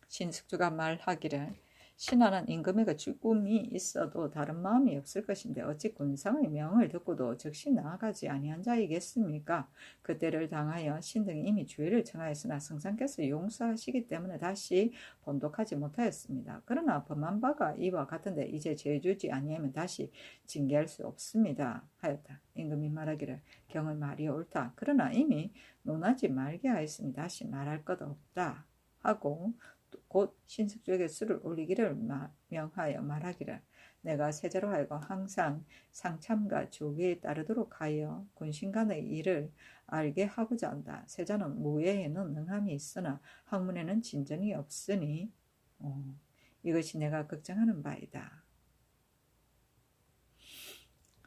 신숙주가 말하기를 신하는 임금에게 죽음이 있어도 다른 마음이 없을 것인데 어찌 군상의 명을 듣고도 즉시 나아가지 아니한 자이겠습니까? 그때를 당하여 신등이 이미 주의를 청하였으나 성상께서 용서하시기 때문에 다시 번독하지 못하였습니다. 그러나 범한 바가 이와 같은데 이제 죄주지 아니하면 다시 징계할 수 없습니다 하였다. 임금이 말하기를 경의 말이 옳다. 그러나 이미 논하지 말게 하였으니 다시 말할 것 없다 하고 곧 신숙주에게 술을 올리기를 명하여 말하기를 내가 세자로 하여금 항상 상참과 조기에 따르도록 하여 군신간의 일을 알게 하고자 한다. 세자는 무예에는 능함이 있으나 학문에는 진전이 없으니 이것이 내가 걱정하는 바이다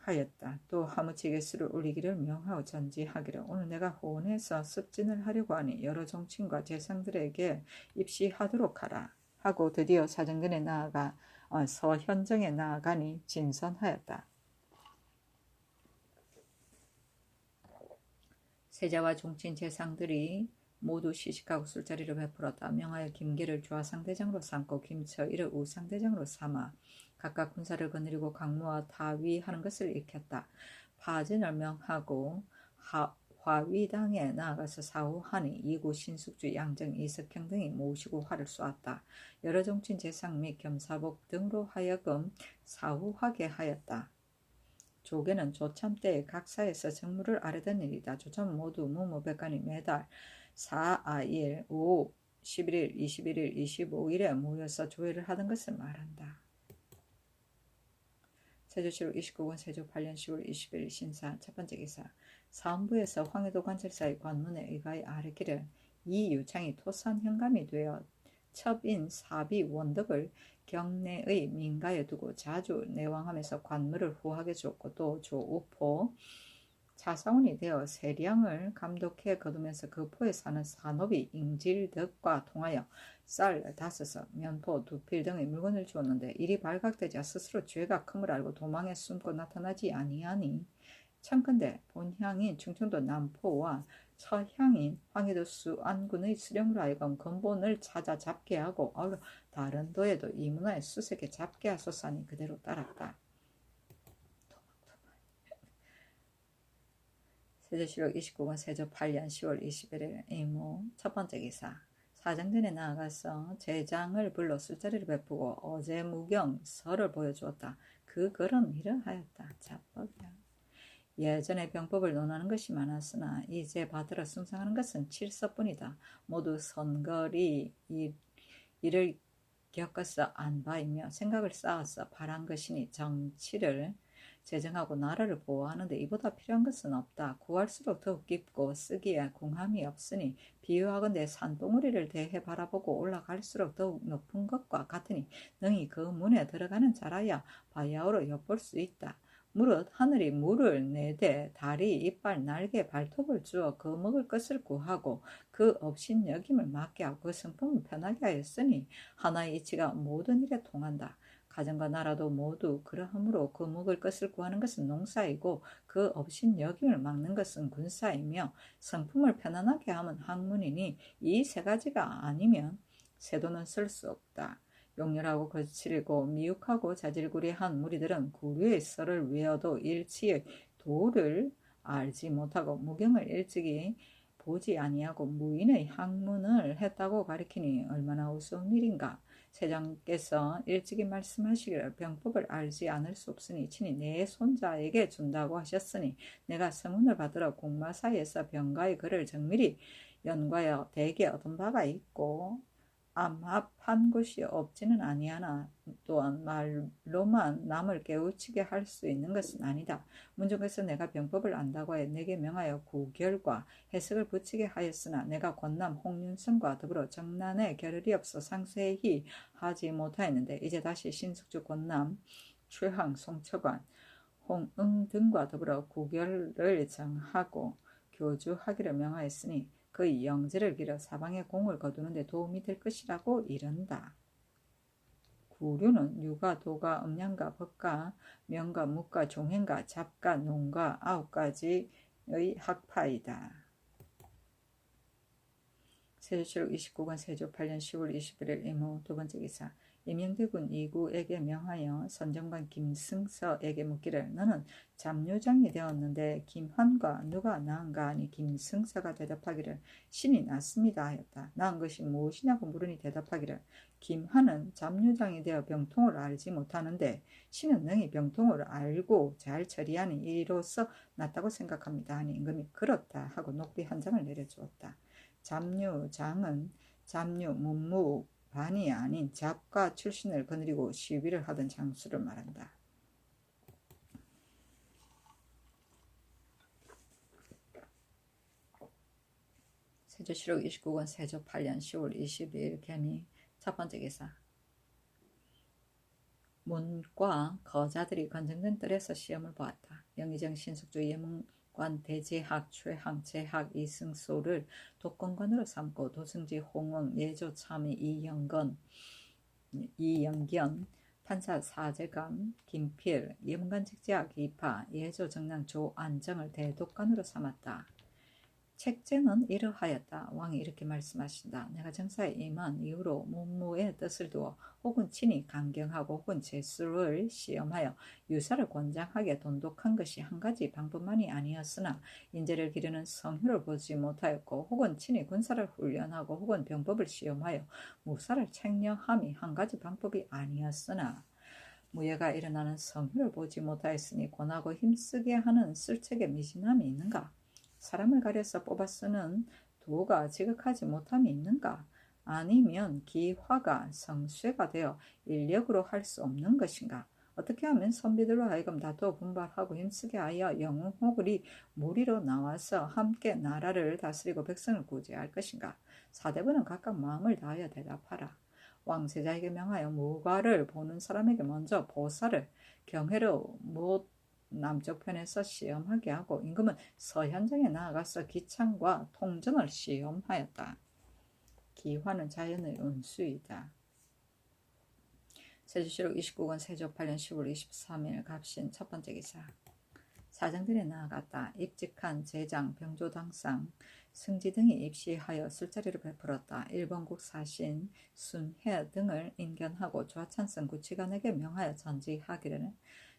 하였다. 또 하무치게 술을 올리기를 명하고 전지하기를 오늘 내가 호원에서 습진을 하려고 하니 여러 종친과 재상들에게 입시하도록 하라 하고 드디어 사정근에 나아가 서현정에 나아가니 진선하였다. 세자와 종친 재상들이 모두 시식하고 술자리를 베풀었다. 명하여 김계를 좌상대장으로 삼고 김처이를 우상대장으로 삼아 각각 군사를 거느리고 강무와 타위하는 것을 익혔다. 파진을 명하고 화위당에 나아가서 사후하니 이구 신숙주 양정 이석형 등이 모시고 활을 쏘았다. 여러 종친 재상 및 겸사복 등으로 하여금 사후하게 하였다. 조계는 조참 때에 각사에서 정무를 아뢰던 일이다. 조참 모두 무무백관이 매달 4, 1, 5, 11일, 21일, 25일에 모여서 조회를 하던 것을 말한다. 세조실록 29권 세조 8년 10월 20일 신사 첫 번째 기사 사헌부에서 황해도 관찰사의 관문에 의가에 아뢰기를 이 유창이 토산 현감이 되어 첩인 사비 원덕을 경내의 민가에 두고 자주 내왕하면서 관물을 후하게 줬고 또 조우포 차사원이 되어 세량을 감독해 거두면서 그 포에 사는 산업이 잉질덕과 통하여 쌀 5석, 면포 2필 등의 물건을 주었는데 이리 발각되자 스스로 죄가 큼을 알고 도망에 숨고 나타나지 아니하니 청컨대 본향인 충청도 남포와 서향인 황해도 수안군의 수령으로 하여금 근본을 찾아 잡게 하고 다른 도에도 이 문화에 수색해 잡게 하소서니 그대로 따랐다. 세조실록 29권 세조 8년 10월 21일 이모 첫 번째 기사 사정전에 나아가서 제장을 불러 술자리를 베푸고 어제 무경 설을 보여주었다. 그 글은 이러하였다. 자법이야. 예전에 병법을 논하는 것이 많았으나 이제 받들어 숭상하는 것은 칠서뿐이다. 모두 선거리 이를 겪어서 안 바이며 생각을 쌓아서 바란 것이니 정치를 제정하고 나라를 보호하는데 이보다 필요한 것은 없다. 구할수록 더욱 깊고 쓰기에 궁함이 없으니 비유하건대 산봉우리를 대해 바라보고 올라갈수록 더욱 높은 것과 같으니 능히 그 문에 들어가는 자라야 바야흐로 엿볼 수 있다. 무릇 하늘이 물을 내되 달이 이빨 날개 발톱을 주어 그 먹을 것을 구하고 그 업신여김을 맡게 하고 그 성품을 편하게 하였으니 하나의 이치가 모든 일에 통한다. 가정과 나라도 모두 그러하므로 그 먹을 것을 구하는 것은 농사이고 그 업신여김을 막는 것은 군사이며 성품을 편안하게 하면 학문이니 이 세 가지가 아니면 세도는 쓸 수 없다. 용렬하고 거칠고 미혹하고 자질구레한 무리들은 구류의 설을 외워도 일치의 도를 알지 못하고 무경을 일찍이 보지 아니하고 무인의 학문을 했다고 가리키니 얼마나 우스운 일인가. 세장께서 일찍이 말씀하시기를 병법을 알지 않을 수 없으니 친히 내 손자에게 준다고 하셨으니 내가 서문을 받으러 공마사에서 병가의 글을 정밀히 연구하여 대개 얻은 바가 있고 암합한 것이 없지는 아니하나 또한 말로만 남을 깨우치게 할 수 있는 것은 아니다. 문중에서 내가 병법을 안다고 하여 내게 명하여 구결과 해석을 붙이게 하였으나 내가 권남 홍윤성과 더불어 정난에 겨를이 없어 상세히 하지 못하였는데 이제 다시 신숙주 권남 최항 송처관 홍응 등과 더불어 구결을 정하고 교주하기를 명하였으니 그의 영지를 길어 사방에 공을 거두는 데 도움이 될 것이라고 이른다. 구류는 유가, 도가, 음양가, 법가, 명가, 묵가, 종행가, 잡가, 농가 9가지의 학파이다. 세조실록 29권 세조 8년 10월 21일 이무 두 번째 기사. 임영대군 이구에게 명하여 선정관 김승서에게 묻기를 너는 잡류장이 되었는데 김환과 누가 나은가 하니 김승서가 대답하기를 신이 낫습니다 하였다. 나은 것이 무엇이냐고 물으니 대답하기를 김환은 잡류장이 되어 병통을 알지 못하는데 신은 능히 병통을 알고 잘 처리하니 이로써 낫다고 생각합니다 하니 임금이 그렇다 하고 녹비 한 장을 내려주었다. 잡류장은 잡류 문무반이 아닌 잡과 출신을 거느리고 시위를 하던 장수를 말한다. 세조실록 29권 세조 8년 10월 22일 개미 첫 번째 기사. 문과 거자들이 건정된 뜰에서 시험을 보았다. 영의정 신숙주 예문관 대제학 최항 제학 이승소를 독건관으로 삼고 도승지 홍응 예조참의 이영견 판사 사제감 김필 예문관 직제학 이파 예조 정랑 조안정을 대독관으로 삼았다. 책제는 이러하였다. 왕이 이렇게 말씀하신다. 내가 정사에 임한 이후로 문무의 뜻을 두어 혹은 친히 강경하고 혹은 제수를 시험하여 유사를 권장하게 돈독한 것이 한 가지 방법만이 아니었으나 인재를 기르는 성효를 보지 못하였고 혹은 친히 군사를 훈련하고 혹은 병법을 시험하여 무사를 책령함이 한 가지 방법이 아니었으나 무예가 일어나는 성효를 보지 못하였으니 권하고 힘쓰게 하는 쓸책에 미진함이 있는가? 사람을 가려서 뽑아 쓰는 도가 지극하지 못함이 있는가? 아니면 기화가 성쇠가 되어 인력으로 할 수 없는 것인가? 어떻게 하면 선비들로 하여금 다투어 분발하고 힘쓰게 하여 영웅호글이 무리로 나와서 함께 나라를 다스리고 백성을 구제할 것인가? 사대부는 각각 마음을 다하여 대답하라. 왕세자에게 명하여 무과를 보는 사람에게 먼저 보살을 경회로 못 남쪽 편에서 시험하게 하고 임금은 서현장에 나아가서 기창과 통전을 시험하였다. 기화는 자연의 운수이다. 세조실록 29권 세조 8년 10월 23일 갑신 첫 번째 기사. 사정들이 나아갔다. 입직한 제장, 병조당상, 승지 등이 입시하여 술자리를 베풀었다. 일본국 사신, 순해 등을 인견하고 좌찬성 구치관에게 명하여 전지하기를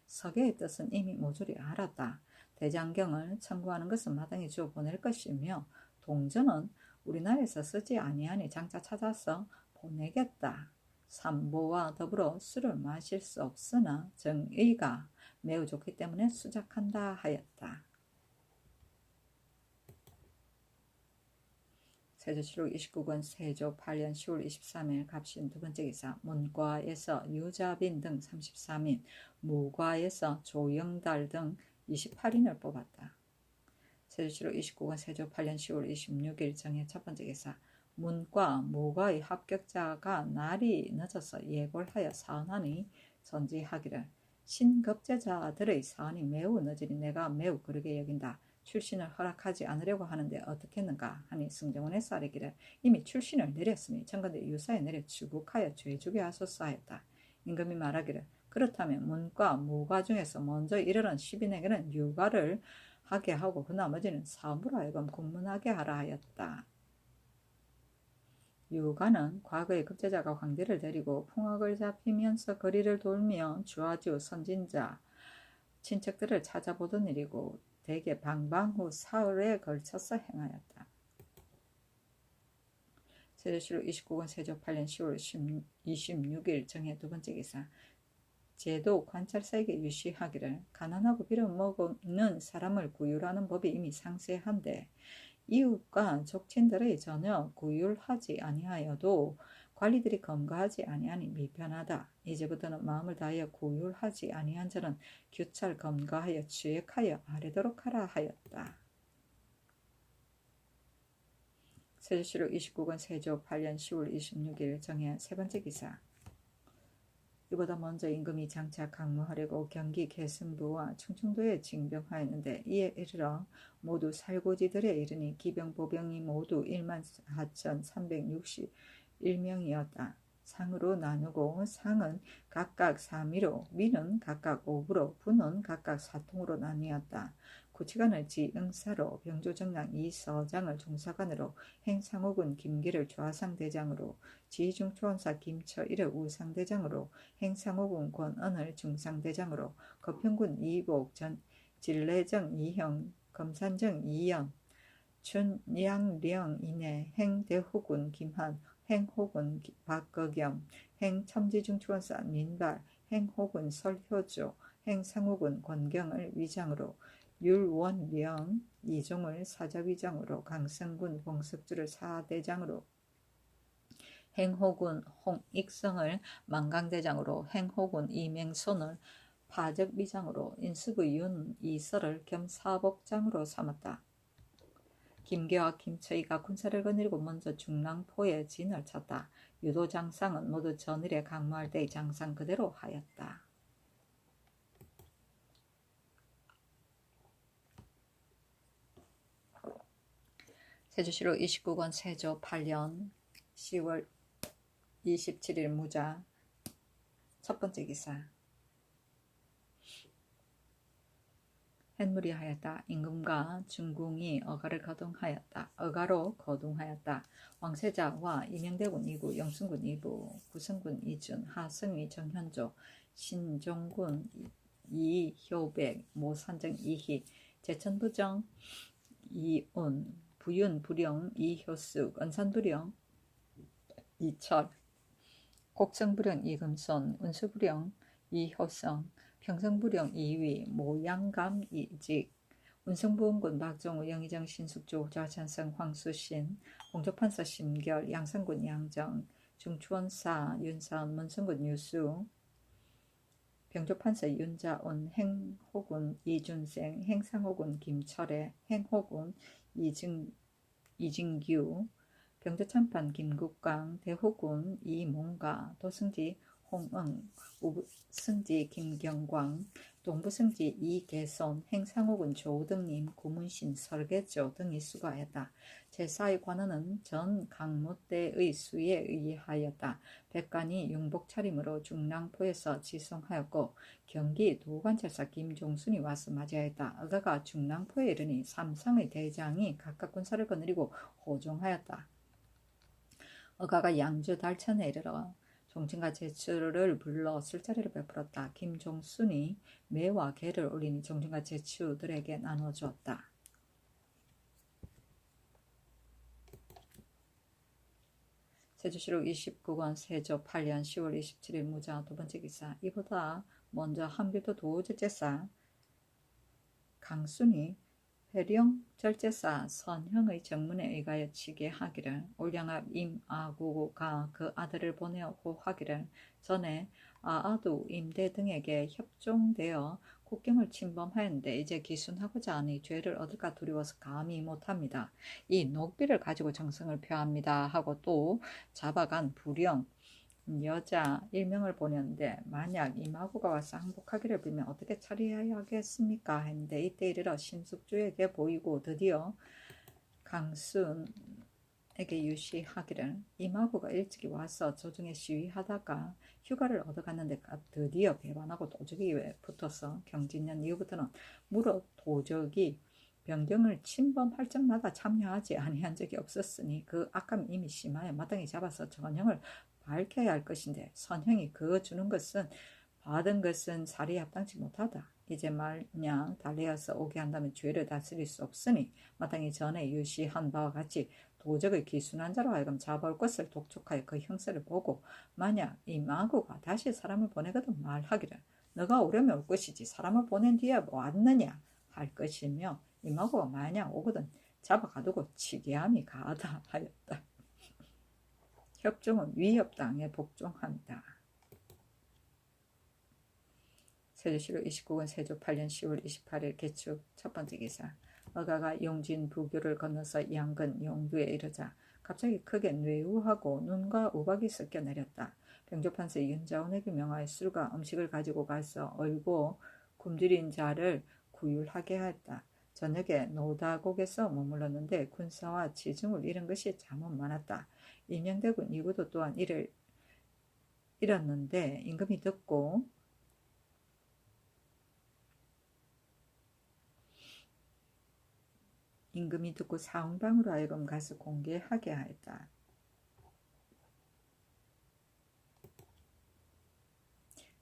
서계의 뜻은 이미 모조리 알았다. 대장경을 청구하는 것은 마땅히 주어 보낼 것이며 동전은 우리나라에서 쓰지 아니하니 장차 찾아서 보내겠다. 삼보와 더불어 술을 마실 수 없으나 정의가 매우 좋기 때문에 수작한다 하였다. 세조실록 29권 세조 8년 10월 23일 갑신 두 번째 기사. 문과에서 유자빈 등 33인, 무과에서 조영달 등 28인을 뽑았다. 세조실록 29권 세조 8년 10월 26일 정해 첫 번째 기사. 문과, 무과의 합격자가 날이 늦어서 예고를 하여 사언하니 전지하기를 신급제자들의 사언이 매우 늦으니 내가 매우 그르게 여긴다. 출신을 허락하지 않으려고 하는데 어떻겠는가 하니 승정원에서 아뢰기를 이미 출신을 내렸으니 청건대 유사에 내려 주국하여 죄주게 하소서 하였다. 임금이 말하기를 그렇다면 문과, 무과 중에서 먼저 이르는 10인에게는 유과를 하게 하고 그 나머지는 사업으로 하여금 공문하게 하라 하였다. 유가는 과거의 급제자가 황제를 데리고 풍악을 잡히면서 거리를 돌며 주아주 선진자 친척들을 찾아보던 일이고 대개 방방 후 사흘에 걸쳐서 행하였다. 세조실록 29권 세조 8년 10월 26일 정해 두 번째 기사. 제도 관찰사에게 유시하기를 가난하고 빌어먹는 사람을 구휼하는 법이 이미 상세한데 이웃과 족친들의 전혀 구휼하지 아니하여도 관리들이 검거하지 아니하니 미편하다. 이제부터는 마음을 다하여 구휼하지 아니한 자는 규찰 검거하여 취획하여 아뢰도록 하라 하였다. 세조실록 29권 세조 8년 10월 26일 정해 세 번째 기사. 이보다 먼저 임금이 장차 강무하려고 경기 계승부와 충청도에 징병하였는데 이에 이르러 모두 살고지들에 이르니 기병 보병이 모두 14,361명이었다. 상으로 나누고 상은 각각 3위로 미는 각각 5부로 부는 각각 4통으로 나뉘었다. 구치관을 지응사로 병조정랑 이서장을 중사관으로 행상옥은 김기를 좌상대장으로 지중초원사 김처일을 우상대장으로 행상옥은 권언을 중상대장으로 거평군 이복 진례정 이형 검산정 이연 춘양령 이내 행대호군 김한 행호군 박거겸 행첨지중초원사 민발 행호군 설효조 행상옥은 권경을 위장으로 율원령 이종을 사자위장으로 강성군 봉석주를 사대장으로 행호군 홍익성을 만강대장으로 행호군 이맹손을 파적위장으로 인수부 윤이설을 겸사복장으로 삼았다. 김계와 김처희가 군사를 거느리고 먼저 중랑포에 진을 쳤다. 유도장상은 모두 전일에 강무할 때의 장상 그대로 하였다. 세조실록 29권 세조 8년 10월 27일 무자 첫 번째 기사. 햇물이 하였다. 임금과 중궁이 어가를 거동하였다. 어가로 거동하였다. 왕세자와 임영대군 2구, 영순군 2부, 구성군 이준, 하성위 정현조, 신종군 이효백, 모산정 이희, 제천부정 이운, 부윤 부령 이효숙, 은산부령 이철, 곡성부령 이금손, 운수부령 이효성, 평성부령 이위, 모양감 이직, 운성부원군 박종우, 영의정 신숙조, 좌찬성 황수신, 공조판사 심결, 양산군 양정, 중추원사 윤사은, 문성군 유수, 병조판사 윤자운, 행호군 이준생, 행상호군 김철애, 행호군 이진규, 병조참판 김국강, 대호군 이몽가, 도승지 홍응, 우승지 김경광, 동부승지 이계손, 행상옥은 조등님, 구문신 설계조 등이 수고하였다. 제4의 관원은 전 강무 때의 수에 의하였다. 백관이 융복 차림으로 중랑포에서 지송하였고 경기 도관찰사 김종순이 와서 맞이하였다. 어가가 중랑포에 이르니 삼성의 대장이 각각 군사를 거느리고 호종하였다. 어가가 양주 달천에 이르러 종친과 제추를 불러 술자리를 베풀었다. 김종순이 매와 개를 올리니 종친과 제추들에게 나눠주었다. 세조실록 29권 세조 8년 10월 27일 무자 두 번째 기사. 이보다 먼저 한bil도 도제제사 강순이 회령 절제사 선형의 정문에 의하여 치게 하기를 올량압 임아구가 그 아들을 보내어 고하기를 전에 아아두 임대 등에게 협종되어 국경을 침범하였는데 이제 기순하고자 하니 죄를 얻을까 두려워서 감히 못합니다. 이 녹비를 가지고 정성을 표합니다 하고 또 잡아간 불령 여자 1명을 보냈는데 만약 임아구가 와서 항복하기를 빌면 어떻게 처리해야겠습니까? 했는데 이때 이르러 신숙주에게 보이고 드디어 강순에게 유시하기를 임아구가 일찍이 와서 조정에 시위하다가 휴가를 얻어갔는데 드디어 배반하고 도적이 붙어서 경진년 이후부터는 무릇 도적이 변경을 침범할 적마다 참여하지 아니한 적이 없었으니 그 악함이 이미 심하여 마땅히 잡아서 전형을 밝혀야 할 것인데 선형이 그어 주는 것은 받은 것은 살이 합당치 못하다. 이제 마냥 달래어서 오게 한다면 죄를 다스릴 수 없으니 마땅히 전에 유시한 바와 같이 도적의 기순한 자로 하여금 잡아올 것을 독촉하여 그 형세를 보고 만약 이 마구가 다시 사람을 보내거든 말하기를 너가 오려면 올 것이지 사람을 보낸 뒤에 뭐 왔느냐 할 것이며 이 마구가 만약 오거든 잡아가두고 치게함이 가하다 하였다. 협종은 위협당에 복종한다. 세조실록 29권 세조 8년 10월 28일 개축 첫 번째 기사. 어가가 용진 부교를 건너서 양근 용두에 이르자 갑자기 크게 뇌우하고 눈과 우박이 섞여 내렸다. 병조판사 윤자운에게 명하여 술과 음식을 가지고 가서 얼고 굶주린 자를 구휼하게 하였다. 저녁에 노다곡에서 머물렀는데 군사와 지중을 잃은 것이 잠은 많았다. 임영대군 이구도 또한 이를 잃었는데 임금이 듣고 사응방으로 하여금 가서 공개하게 하였다.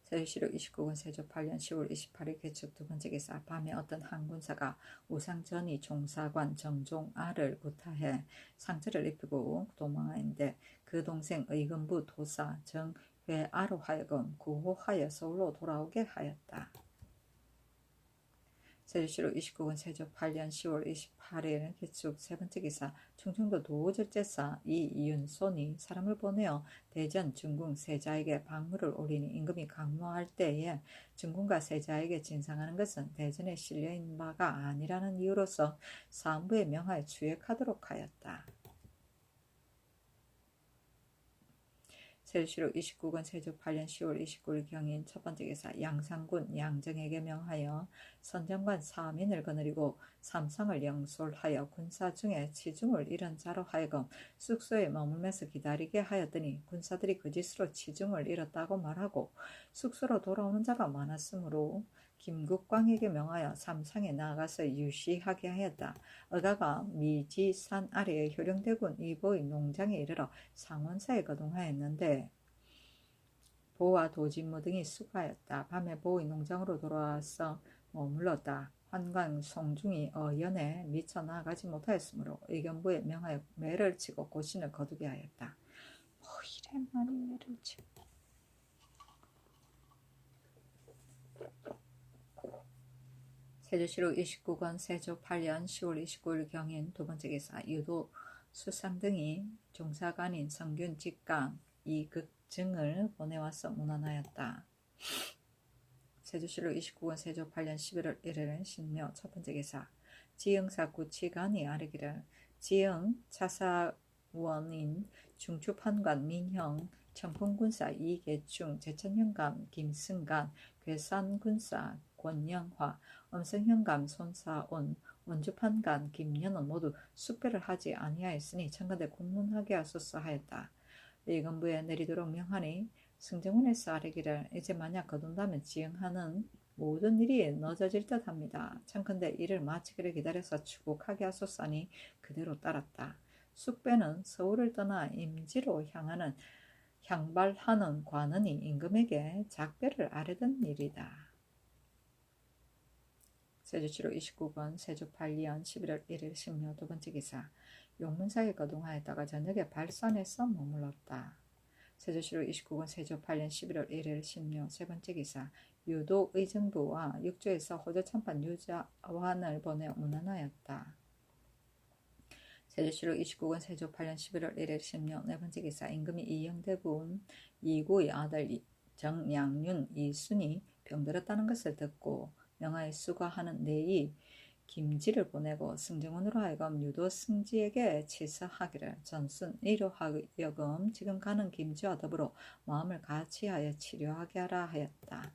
세조실록 29권 세조 8년 10월 28일 개축 두 번째 기사. 밤에 어떤 한 군사가 우상전이 종사관 정종아를 구타해 상처를 입히고 도망하였는데 그 동생 의금부 도사 정회아로 하여금 구호하여 서울로 돌아오게 하였다. 세조실록 29권 세조 8년 10월 28일 개축 세 번째 기사. 충청도 도절제사 이윤손이 사람을 보내어 대전 중궁 세자에게 방문을 올리니 임금이 강요할 때에 중궁과 세자에게 진상하는 것은 대전에 실려있는 바가 아니라는 이유로서 사헌부에 명하여 추액하도록 하였다. 세조실록 29권 세조 8년 10월 29일 경인 첫 번째 기사. 양상군 양정에게 명하여 선정관 사민을 거느리고 삼상을 영솔하여 군사 중에 치중을 잃은 자로 하여금 숙소에 머물면서 기다리게 하였더니 군사들이 그 짓으로 치중을 잃었다고 말하고 숙소로 돌아오는 자가 많았으므로 김국광에게 명하여 삼상에 나아가서 유시하게 하였다. 의가가 미지산 아래의 효령대군 이보의 농장에 이르러 상원사에 거동하였는데 보와 도진무 등이 수고하였다. 밤에 보의 농장으로 돌아와서 머물렀다. 환관 송중이 어연에 미쳐 나아가지 못하였으므로 의견부에 명하여 매를 치고 고신을 거두게 하였다. 뭐 이래 많이 매를 치고. 세조실록 29권 세조 8년 10월 29일 경인 두 번째 기사. 유도 수상 등이 종사관인 성균 직강 이극증을 보내와서 문안하였다. 세조실록 29권 세조 8년 11월 1일 신묘 첫 번째 기사. 지응사 구치관이 아뢰기를 지응 차사원인 중추판관 민형 청풍군사 이계충 제천현감 김승간 괴산군사 권영화 음성현감 손사온 원주판관 김연원 모두 숙배를 하지 아니하였으니 청가대 군문하게 하소서 하였다. 의금부에 내리도록 명하니 승정원에서 아뢰기를 이제 만약 거둔다면 지응하는 모든 일이 늦어질 듯합니다. 청컨대 이를 마치기를 기다려서 추국하게 하소서 하니 그대로 따랐다. 숙배는 서울을 떠나 임지로 향발하는 관원이 임금에게 작배를 아뢰던 일이다. 세조실록 29권 세조 8년 11월 1일 신묘 두 번째 기사. 용문사에 거동하였다가 저녁에 발산에서 머물렀다. 세조실록 29권 세조 8년 11월 1일 신묘 세 번째 기사. 유도 의정부와 육조에서 호조 참판 유자환을 보내 문안하였다. 세조실록 29권 세조 8년 11월 1일 신묘 네 번째 기사. 임금이 이영대군 이구의 아들 정양윤 이순이 병들었다는 것을 듣고 명하에 수거하는 내이 김지를 보내고 승정원으로 하여금 유도 승지에게 치서하기를 전순 이로 하여금 지금 가는 김지와 더불어 마음을 같이하여 치료하게 하라 하였다.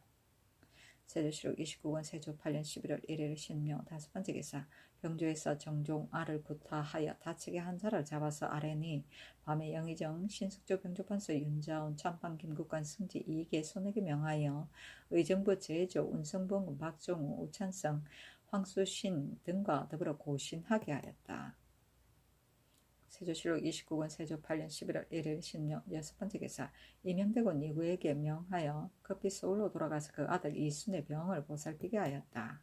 세조실록 29권 세조 8년 11월 1일 신묘 다섯 번째 기사. 병조에서 정종아를 구타하여 다치게 한 자를 잡아서 아뢰니 밤에 영의정 신숙조 병조판서 윤자온 참판 김국관 승지 이익의 손에게 명하여 의정부 제조 운성봉 박종우 우찬성 황수신 등과 더불어 고신하게 하였다. 세조실록 29권 세조 8년 11월 1일 신묘 여섯 번째 기사. 이명대군 이구에게 명하여 급히 서울로 돌아가서 그 아들 이순의 병을 보살피게 하였다.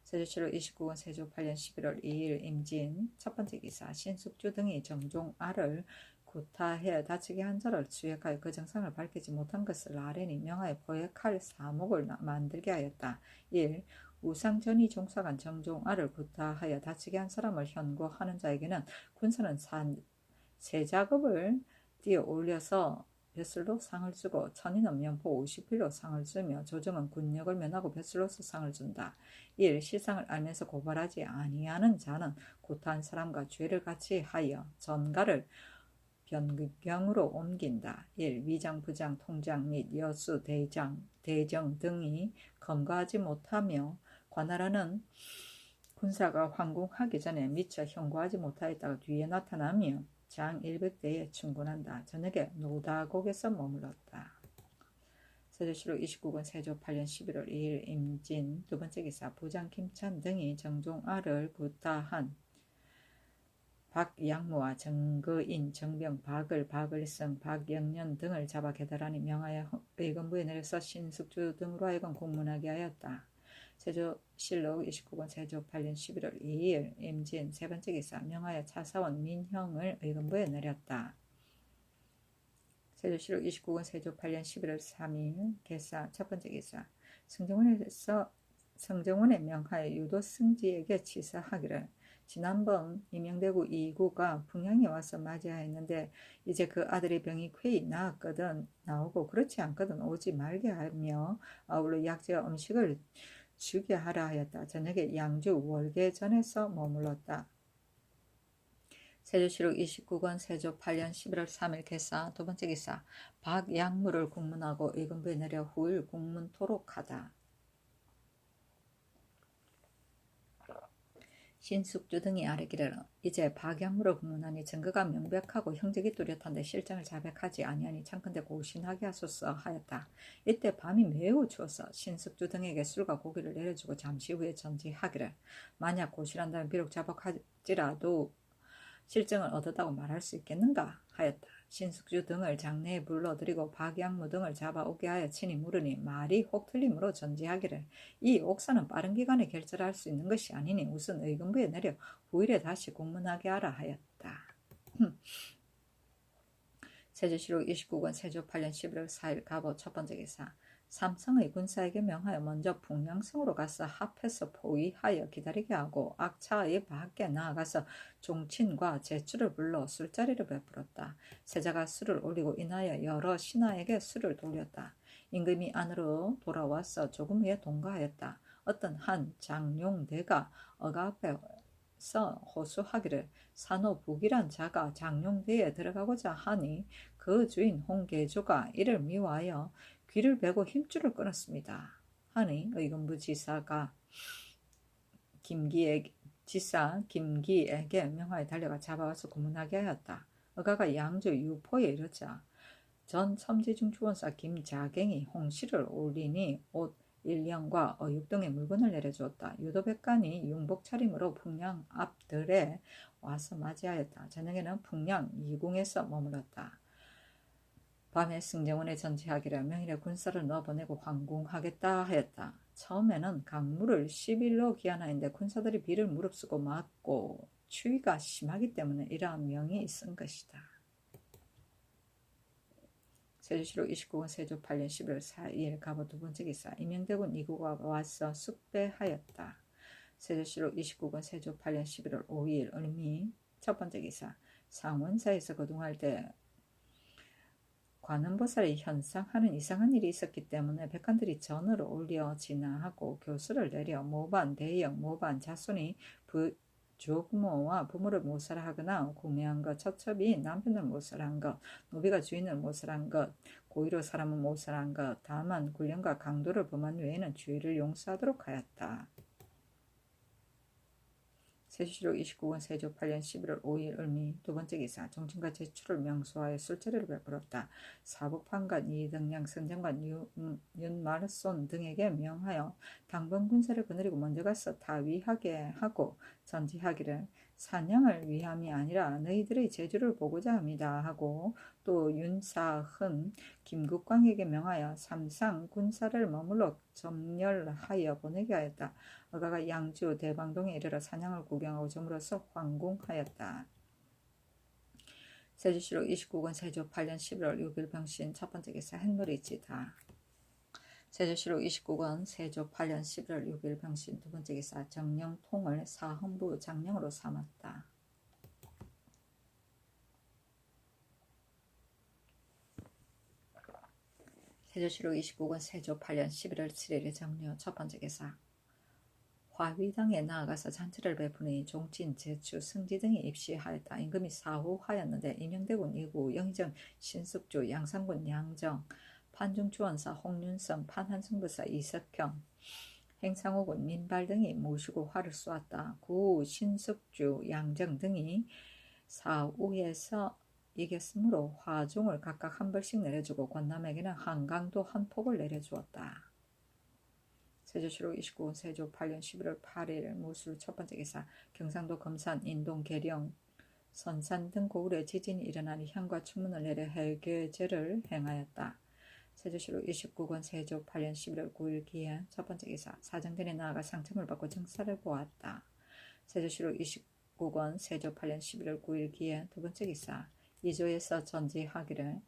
세조실록 29권 세조 8년 11월 2일 임진 첫 번째 기사. 신숙주 등이 정종아를 구타해 다치게 한 자를 추액하여 그 정상을 밝히지 못한 것을 아뢰니 명하여 포획할 사목을 만들게 하였다. 1. 우상전이 종사관 정종아를 구타하여 다치게 한 사람을 현고하는 자에게는 군사는 세자급을 띄어 올려서 벼슬로 상을 주고 천인은 면포 50필로 상을 주며 조정은 군역을 면하고 벼슬로서 상을 준다. 1. 실상을 알면서 고발하지 아니하는 자는 구타한 사람과 죄를 같이 하여 전가를 변경으로 옮긴다. 1. 위장, 부장, 통장 및 여수, 대정 등이 검거하지 못하며 관할하는 군사가 황궁하기 전에 미처 현고하지 못하였다가 뒤에 나타나며 장 100대에 충군한다. 저녁에 노다곡에서 머물렀다. 세조실록 29권 세조 8년 11월 2일 임진 두 번째 기사 부장 김찬 등이 정종아를 구타한 박양무와 정거인, 정병, 박을성, 박영년 등을 잡아 계달하니 명하여 의금부에 내려서 신숙주 등으로 하여금 공문하게 하였다. 세조실록 29권 세조 8년 11월 2일 임진 세 번째 기사 명하여 차사원 민형을 의금부에 내렸다. 세조실록 29권 세조 8년 11월 3일 개사 첫 번째 기사 성정원에 명하여 유도 승지에게 치사하기를 지난번 임영대구 2구가 풍향에 와서 맞이하였는데 이제 그 아들의 병이 쾌히 나오고 그렇지 않거든 오지 말게 하며 아울러 약재와 음식을 주게 하라 하였다. 저녁에 양주 월계전에서 머물렀다. 세조실록 29권 세조 8년 11월 3일 개사 두 번째 기사 박양무를 국문하고 의금부에 내려 후일 국문토록 하다. 신숙주 등이 아뢰기를 이제 박양무를 국문하니 증거가 명백하고 형적이 뚜렷한데 실정을 자백하지 아니하니 창컨대 고신하게 하소서 하였다. 이때 밤이 매우 추워서 신숙주 등에게 술과 고기를 내려주고 잠시 후에 전지하기를 만약 고신한다면 비록 자백할지라도 실정을 얻었다고 말할 수 있겠는가 하였다. 신숙주 등을 장내에 불러들이고 박양무 등을 잡아오게 하여 친히 물으니 말이 혹 틀림으로 전지하기를 이 옥사는 빠른 기간에 결절할 수 있는 것이 아니니 우선 의금부에 내려 후일에 다시 공문하게 하라 하였다. 세조실록 29권 세조 8년 11월 4일 갑오 첫 번째 기사 삼성의 군사에게 명하여 먼저 풍량성으로 가서 합해서 포위하여 기다리게 하고 악차의 밖에 나아가서 종친과 제추를 불러 술자리를 베풀었다. 세자가 술을 올리고 인하여 여러 신하에게 술을 돌렸다. 임금이 안으로 돌아와서 조금 후에 동거하였다. 어떤 한 장룡대가 어가 앞에서 호소하기를 산호북이란 자가 장룡대에 들어가고자 하니 그 주인 홍계조가 이를 미워하여 귀를 베고 힘줄을 끊었습니다. 하니 의금부 지사가 김기에게 명하여 달려가 잡아와서 고문하게 하였다. 어가가 양주 유포에 이르자 전 첨지중 주원사 김자갱이 홍시를 올리니 옷 1령과 어육 등의 물건을 내려주었다. 유도백관이 융복 차림으로 풍량 앞들에 와서 맞이하였다. 저녁에는 풍량 2궁에서 머물렀다. 밤에 승정원에 전지하기를 명일에 군사를 넣어보내고 황궁하겠다 하였다. 처음에는 강물을 10일로 기한하였는데 군사들이 비를 무릅쓰고 맞고 추위가 심하기 때문에 이러한 명이 쓴 것이다. 세조실록 29권 세조 8년 11월 4일 갑오 두 번째 기사 임영대군 2구가 와서 숙배하였다. 세조실록 29권 세조 8년 11월 5일 을미 첫 번째 기사 상원사에서 거동할 때 관음보살이 현상하는 이상한 일이 있었기 때문에 백관들이 전을 올려 진화하고 교수를 내려 모반, 대영, 모반, 자손이 조부모와 부모를 모살하거나 구매한 것, 처첩이 남편을 모살한 것, 노비가 주인을 모살한 것, 고의로 사람을 모살한 것, 다만 굴령과 강도를 범한 외에는 주의를 용서하도록 하였다. 세조실록 29권 세조 8년 11월 5일 을미 두 번째 기사 정친과 제추를 명수하여 술자리를 베풀었다. 사복판관 이등량 선장관 윤말손 등에게 명하여 당번 군사를 거느리고 먼저 가서 타위하게 하고 전지하기를 사냥을 위함이 아니라 너희들의 재주를 보고자 합니다 하고 또 윤사흔 김국광에게 명하여 삼상 군사를 머물러 점렬하여 보내게 하였다. 어가가 양주 대방동에 이르러 사냥을 구경하고 저물어서 황궁하였다. 세조실록 29권 세조 8년 11월 6일 병신 첫 번째 기사 햇물이지다. 세조실록 29권 세조 8년 11월 6일 병신 두 번째 기사 정령통을 사헌부 장령으로 삼았다. 세조실록 29권 세조 8년 11월 7일의 정려 첫 번째 기사 화휘당에 나아가서 잔치를 베푸니 종친, 제추, 승지 등이 입시하였다. 임금이 사후하였는데 임영대군 2구, 영의정 신숙주, 양산군 양정, 판중주원사 홍윤성, 판한승부사 이석형, 행상호군 민발 등이 모시고 활을 쏘았다. 구 신숙주, 양정 등이 사우에서 이겼으므로 화종을 각각 한 벌씩 내려주고 권남에게는 한강도 한 폭을 내려주었다. 세조실록 29년 세조 8년 11월 8일 무술 첫 번째 기사. 경상도 금산, 인동, 계령, 선산 등 고을에 지진이 일어나니 현과 추문을 내려 해괴제를 행하였다. 세조실록 29권 세조 8년 11월 9일 기해 첫 번째 기사. 사정전에 나아가 상청을 받고 정사를 보았다. 세조실록 29권 세조 8년 11월 9일 기해 두 번째 기사. 이조에서 전지하기를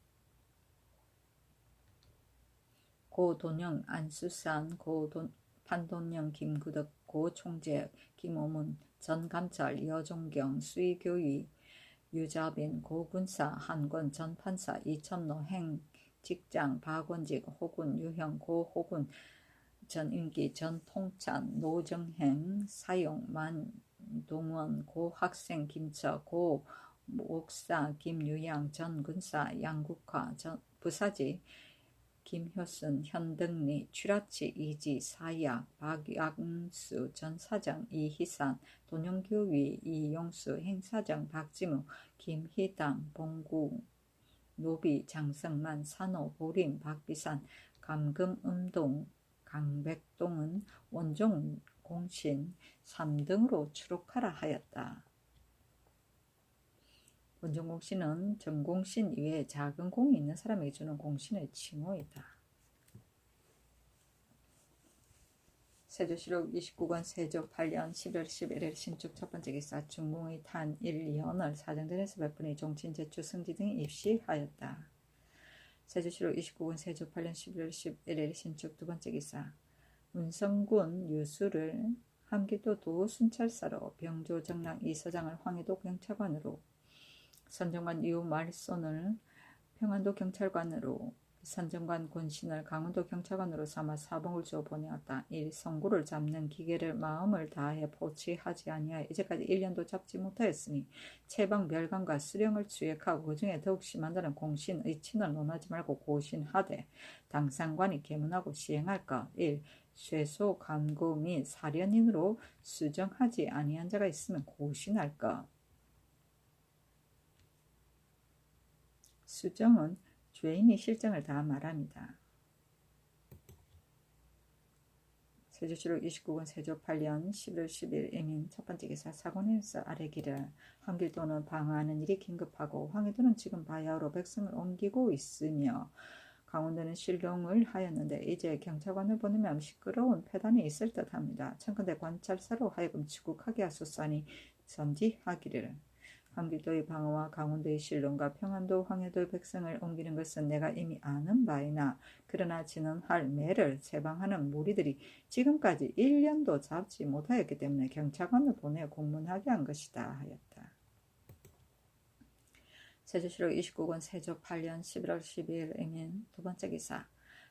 고돈영, 안수산, 판돈영, 김구덕, 고총재, 김오문, 전감찰, 여종경, 수의교위, 유자빈, 고군사, 한권, 전판사, 이천노, 행직장, 박원직, 호군, 유형, 고호군, 전인기, 전통찬, 노정행, 사용, 만동원, 고학생, 김처, 고목사, 김유양, 전군사, 양국화, 부사지, 김효순, 현등리, 취라치, 이지, 사약, 박양수, 전사장, 이희산, 돈영교위, 이용수, 행사장, 박지무, 김희당, 봉구, 노비, 장성만, 산호, 보림, 박비산, 감금, 음동, 강백동은 원종, 공신 3등으로 추록하라 하였다. 원종공신은 전공신 이외에 작은 공이 있는 사람에게 주는 공신의 칭호이다. 세조실록 29권 세조 8년 11월 11일 신축 첫 번째 기사. 중궁의 탄 1, 2헌을 사정전에서 베푸니 종친, 제추, 승지 등이 입시하였다. 세조실록 29권 세조 8년 11월 11일 신축 두 번째 기사. 문성군 유수를 함기도 도순찰사로, 병조 정랑 이서장을 황해도 경찰관으로, 선정관 이후 말손을 평안도 경찰관으로, 선정관 권신을 강원도 경찰관으로 삼아 사봉을 주어 보내었다. 1. 성구를 잡는 기계를 마음을 다해 포치하지 아니하여 이제까지 1년도 잡지 못하였으니 채방 멸관과 수령을 주역하고 그 중에 더욱 심한다는 공신의 친을 논하지 말고 고신하되 당상관이 계문하고 시행할 것. 1. 쇠소, 간고 및 사련인으로 수정하지 아니한 자가 있으면 고신할 것. 수정은 죄인이 실정을 다 말합니다. 세조실록 29권 세조 8년 11월 10일 이민 첫 번째 기사. 사고내에서 아래기를 함길도는 방어하는 일이 긴급하고 황해도는 지금 바야흐로 백성을 옮기고 있으며 강원도는 실롱을 하였는데 이제 경찰관을 보내면 시끄러운 패단이 있을 듯합니다. 청컨대 관찰사로 하여금 추국하게 하소서니 전지하기를. 함길도의 방어와 강원도의 실론과 평안도, 황해도의 백성을 옮기는 것은 내가 이미 아는 바이나 그러나 진언할 매를 세방하는 무리들이 지금까지 1년도 잡지 못하였기 때문에 경찰관을 보내 공문하게 한 것이다 하였다. 세조실록 29권 세조 8년 11월 12일 이민 두 번째 기사.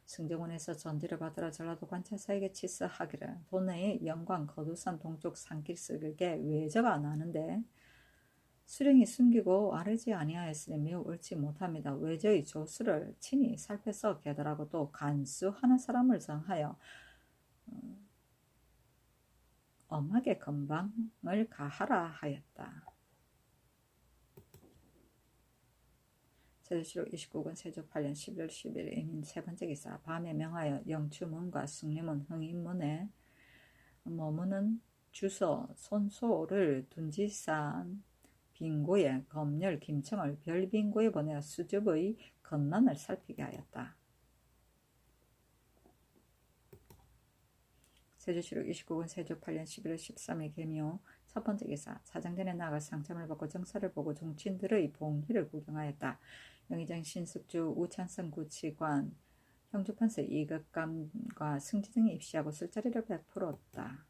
승정원에서 전지를 받으러 전라도 관찰사에게 치서하기를 도내의 영광 거두산 동쪽 산길석에게 외저가 나는데 수령이 숨기고 아르지 아니하였으니 매우 옳지 못합니다. 외저의 조수를 친히 살펴서 개달하고 또 간수하는 사람을 정하여 엄하게 건방을 가하라 하였다. 세조실록 29권 세조 8년 11월 10일 이민 세 번째 기사. 밤에 명하여 영추문과 숭례문, 흥인문에 머무는 주소, 손소를 둔지산 빙고에 검열, 김청을 별빙고에 보내어 수줍의 건난을 살피게 하였다. 세조실록 29권 세조 8년 11월 13일 계묘 첫 번째 기사. 사장전에 나가 상참을 받고 정사를 보고 종친들의 봉희를 구경하였다. 영의정 신숙주, 우찬성 구치관, 형주판서 이극감과 승지 등이 입시하고 술자리를 베풀었다.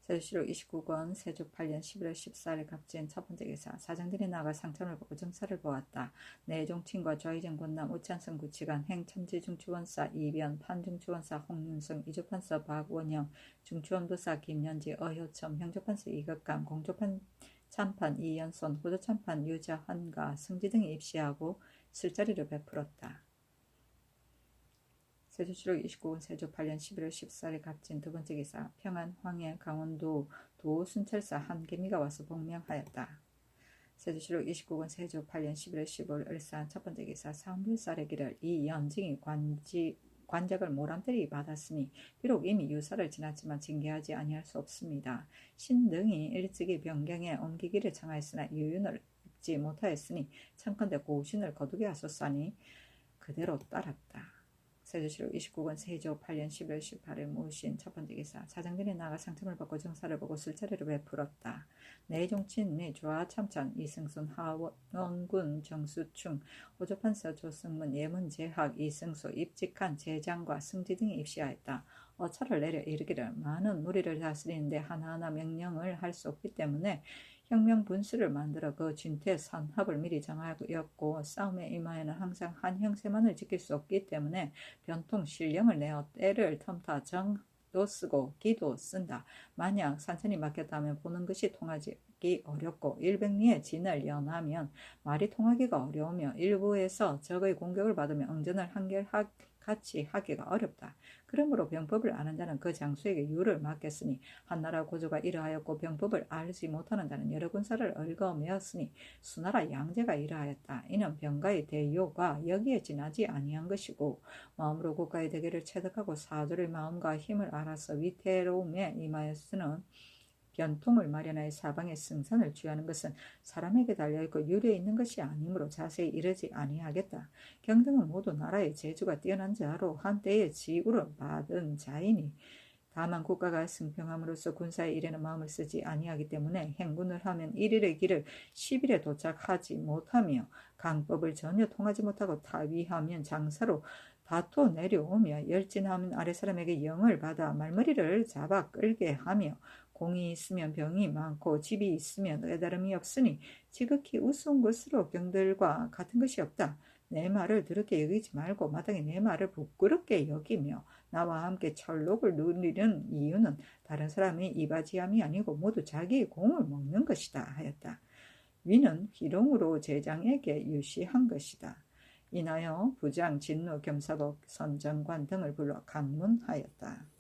세조실록 29권 세조 8년 11월 14일 갑진 첫 번째 기사. 사장들이 나가 상참을 받고 정사를 보았다. 내종친과 좌의정 권남, 우찬성 구치관, 행천지중추원사 이변, 판중추원사 홍윤성, 이조판서 박원영, 중추원도사 김연지, 어효첨, 형조판서 이극감, 공조판 참판 이연손, 호조참판 유자환과 승지 등이 입시하고 술자리를 베풀었다. 세조실록 29권 세조 8년 11월 14일 갑진 두 번째 기사. 평안, 황해, 강원도 도순찰사 한개미가 와서 복명하였다. 세조실록 29권 세조 8년 11월 15일 을산 첫 번째 기사 사음불살의 길을 이연징이 관작을 모람들이 받았으니 비록 이미 유사를 지났지만 징계하지 아니할 수 없습니다. 신등이 일찍이 변경에 옮기기를 청하였으나 유윤을 입지 못하였으니 청컨대 고신을 거두게 하소서하니 그대로 따랐다. 세조실록 29권 세조 8년 11월 18일 무신 첫 번째 기사 사장들이 나가 상tem을 받고 정사를 보고 술자리를 베풀었다. 내종친 내 조하참찬 이승순 하원군 정수충 호조판서 조승문 예문제학 이승수 입직한 제장과 승지 등이 입시하였다. 어차를 내려 이르기를 많은 무리를 다스리는데 하나하나 명령을 할 수 없기 때문에 혁명 분수를 만들어 그 진퇴 선합을 미리 정하였고 싸움에 임하여는 항상 한 형세만을 지킬 수 없기 때문에 변통 신령을 내어 때를 텀타 정도 쓰고 기도 쓴다. 만약 산천이 막혔다면 보는 것이 통하기 어렵고 일백리의 진을 연하면 말이 통하기가 어려우며 일부에서 적의 공격을 받으며 응전을 같이 하기가 어렵다. 그러므로 병법을 아는 자는 그 장수에게 유를 맡겼으니 한나라 고조가 이러하였고 병법을 알지 못하는 자는 여러 군사를 얽어매었으니 수나라 양제가 이러하였다. 이는 병가의 대요가 여기에 지나지 아니한 것이고 마음으로 국가의 대계를 체득하고 사조의 마음과 힘을 알아서 위태로움에 임하였으는 변통을 마련하여 사방의 승산을 취하는 것은 사람에게 달려있고 유리에 있는 것이 아니므로 자세히 이르지 아니하겠다. 경등은 모두 나라의 재주가 뛰어난 자로 한때의 지우를 받은 자이니 다만 국가가 승평함으로써 군사의 일에는 마음을 쓰지 아니하기 때문에 행군을 하면 1일의 길을 10일에 도착하지 못하며 강법을 전혀 통하지 못하고 타위하면 장사로 다투 내려오며 열진하면 아랫사람에게 영을 받아 말머리를 잡아 끌게 하며 공이 있으면 병이 많고 집이 있으면 깨달음이 없으니 지극히 우스운 것으로 경들과 같은 것이 없다. 내 말을 더럽게 여기지 말고 마땅히 내 말을 부끄럽게 여기며 나와 함께 철록을 누리는 이유는 다른 사람의 이바지함이 아니고 모두 자기의 공을 먹는 것이다 하였다. 위는 희롱으로 제장에게 유시한 것이다. 인하여 부장, 진루, 겸사복, 선정관 등을 불러 강문하였다.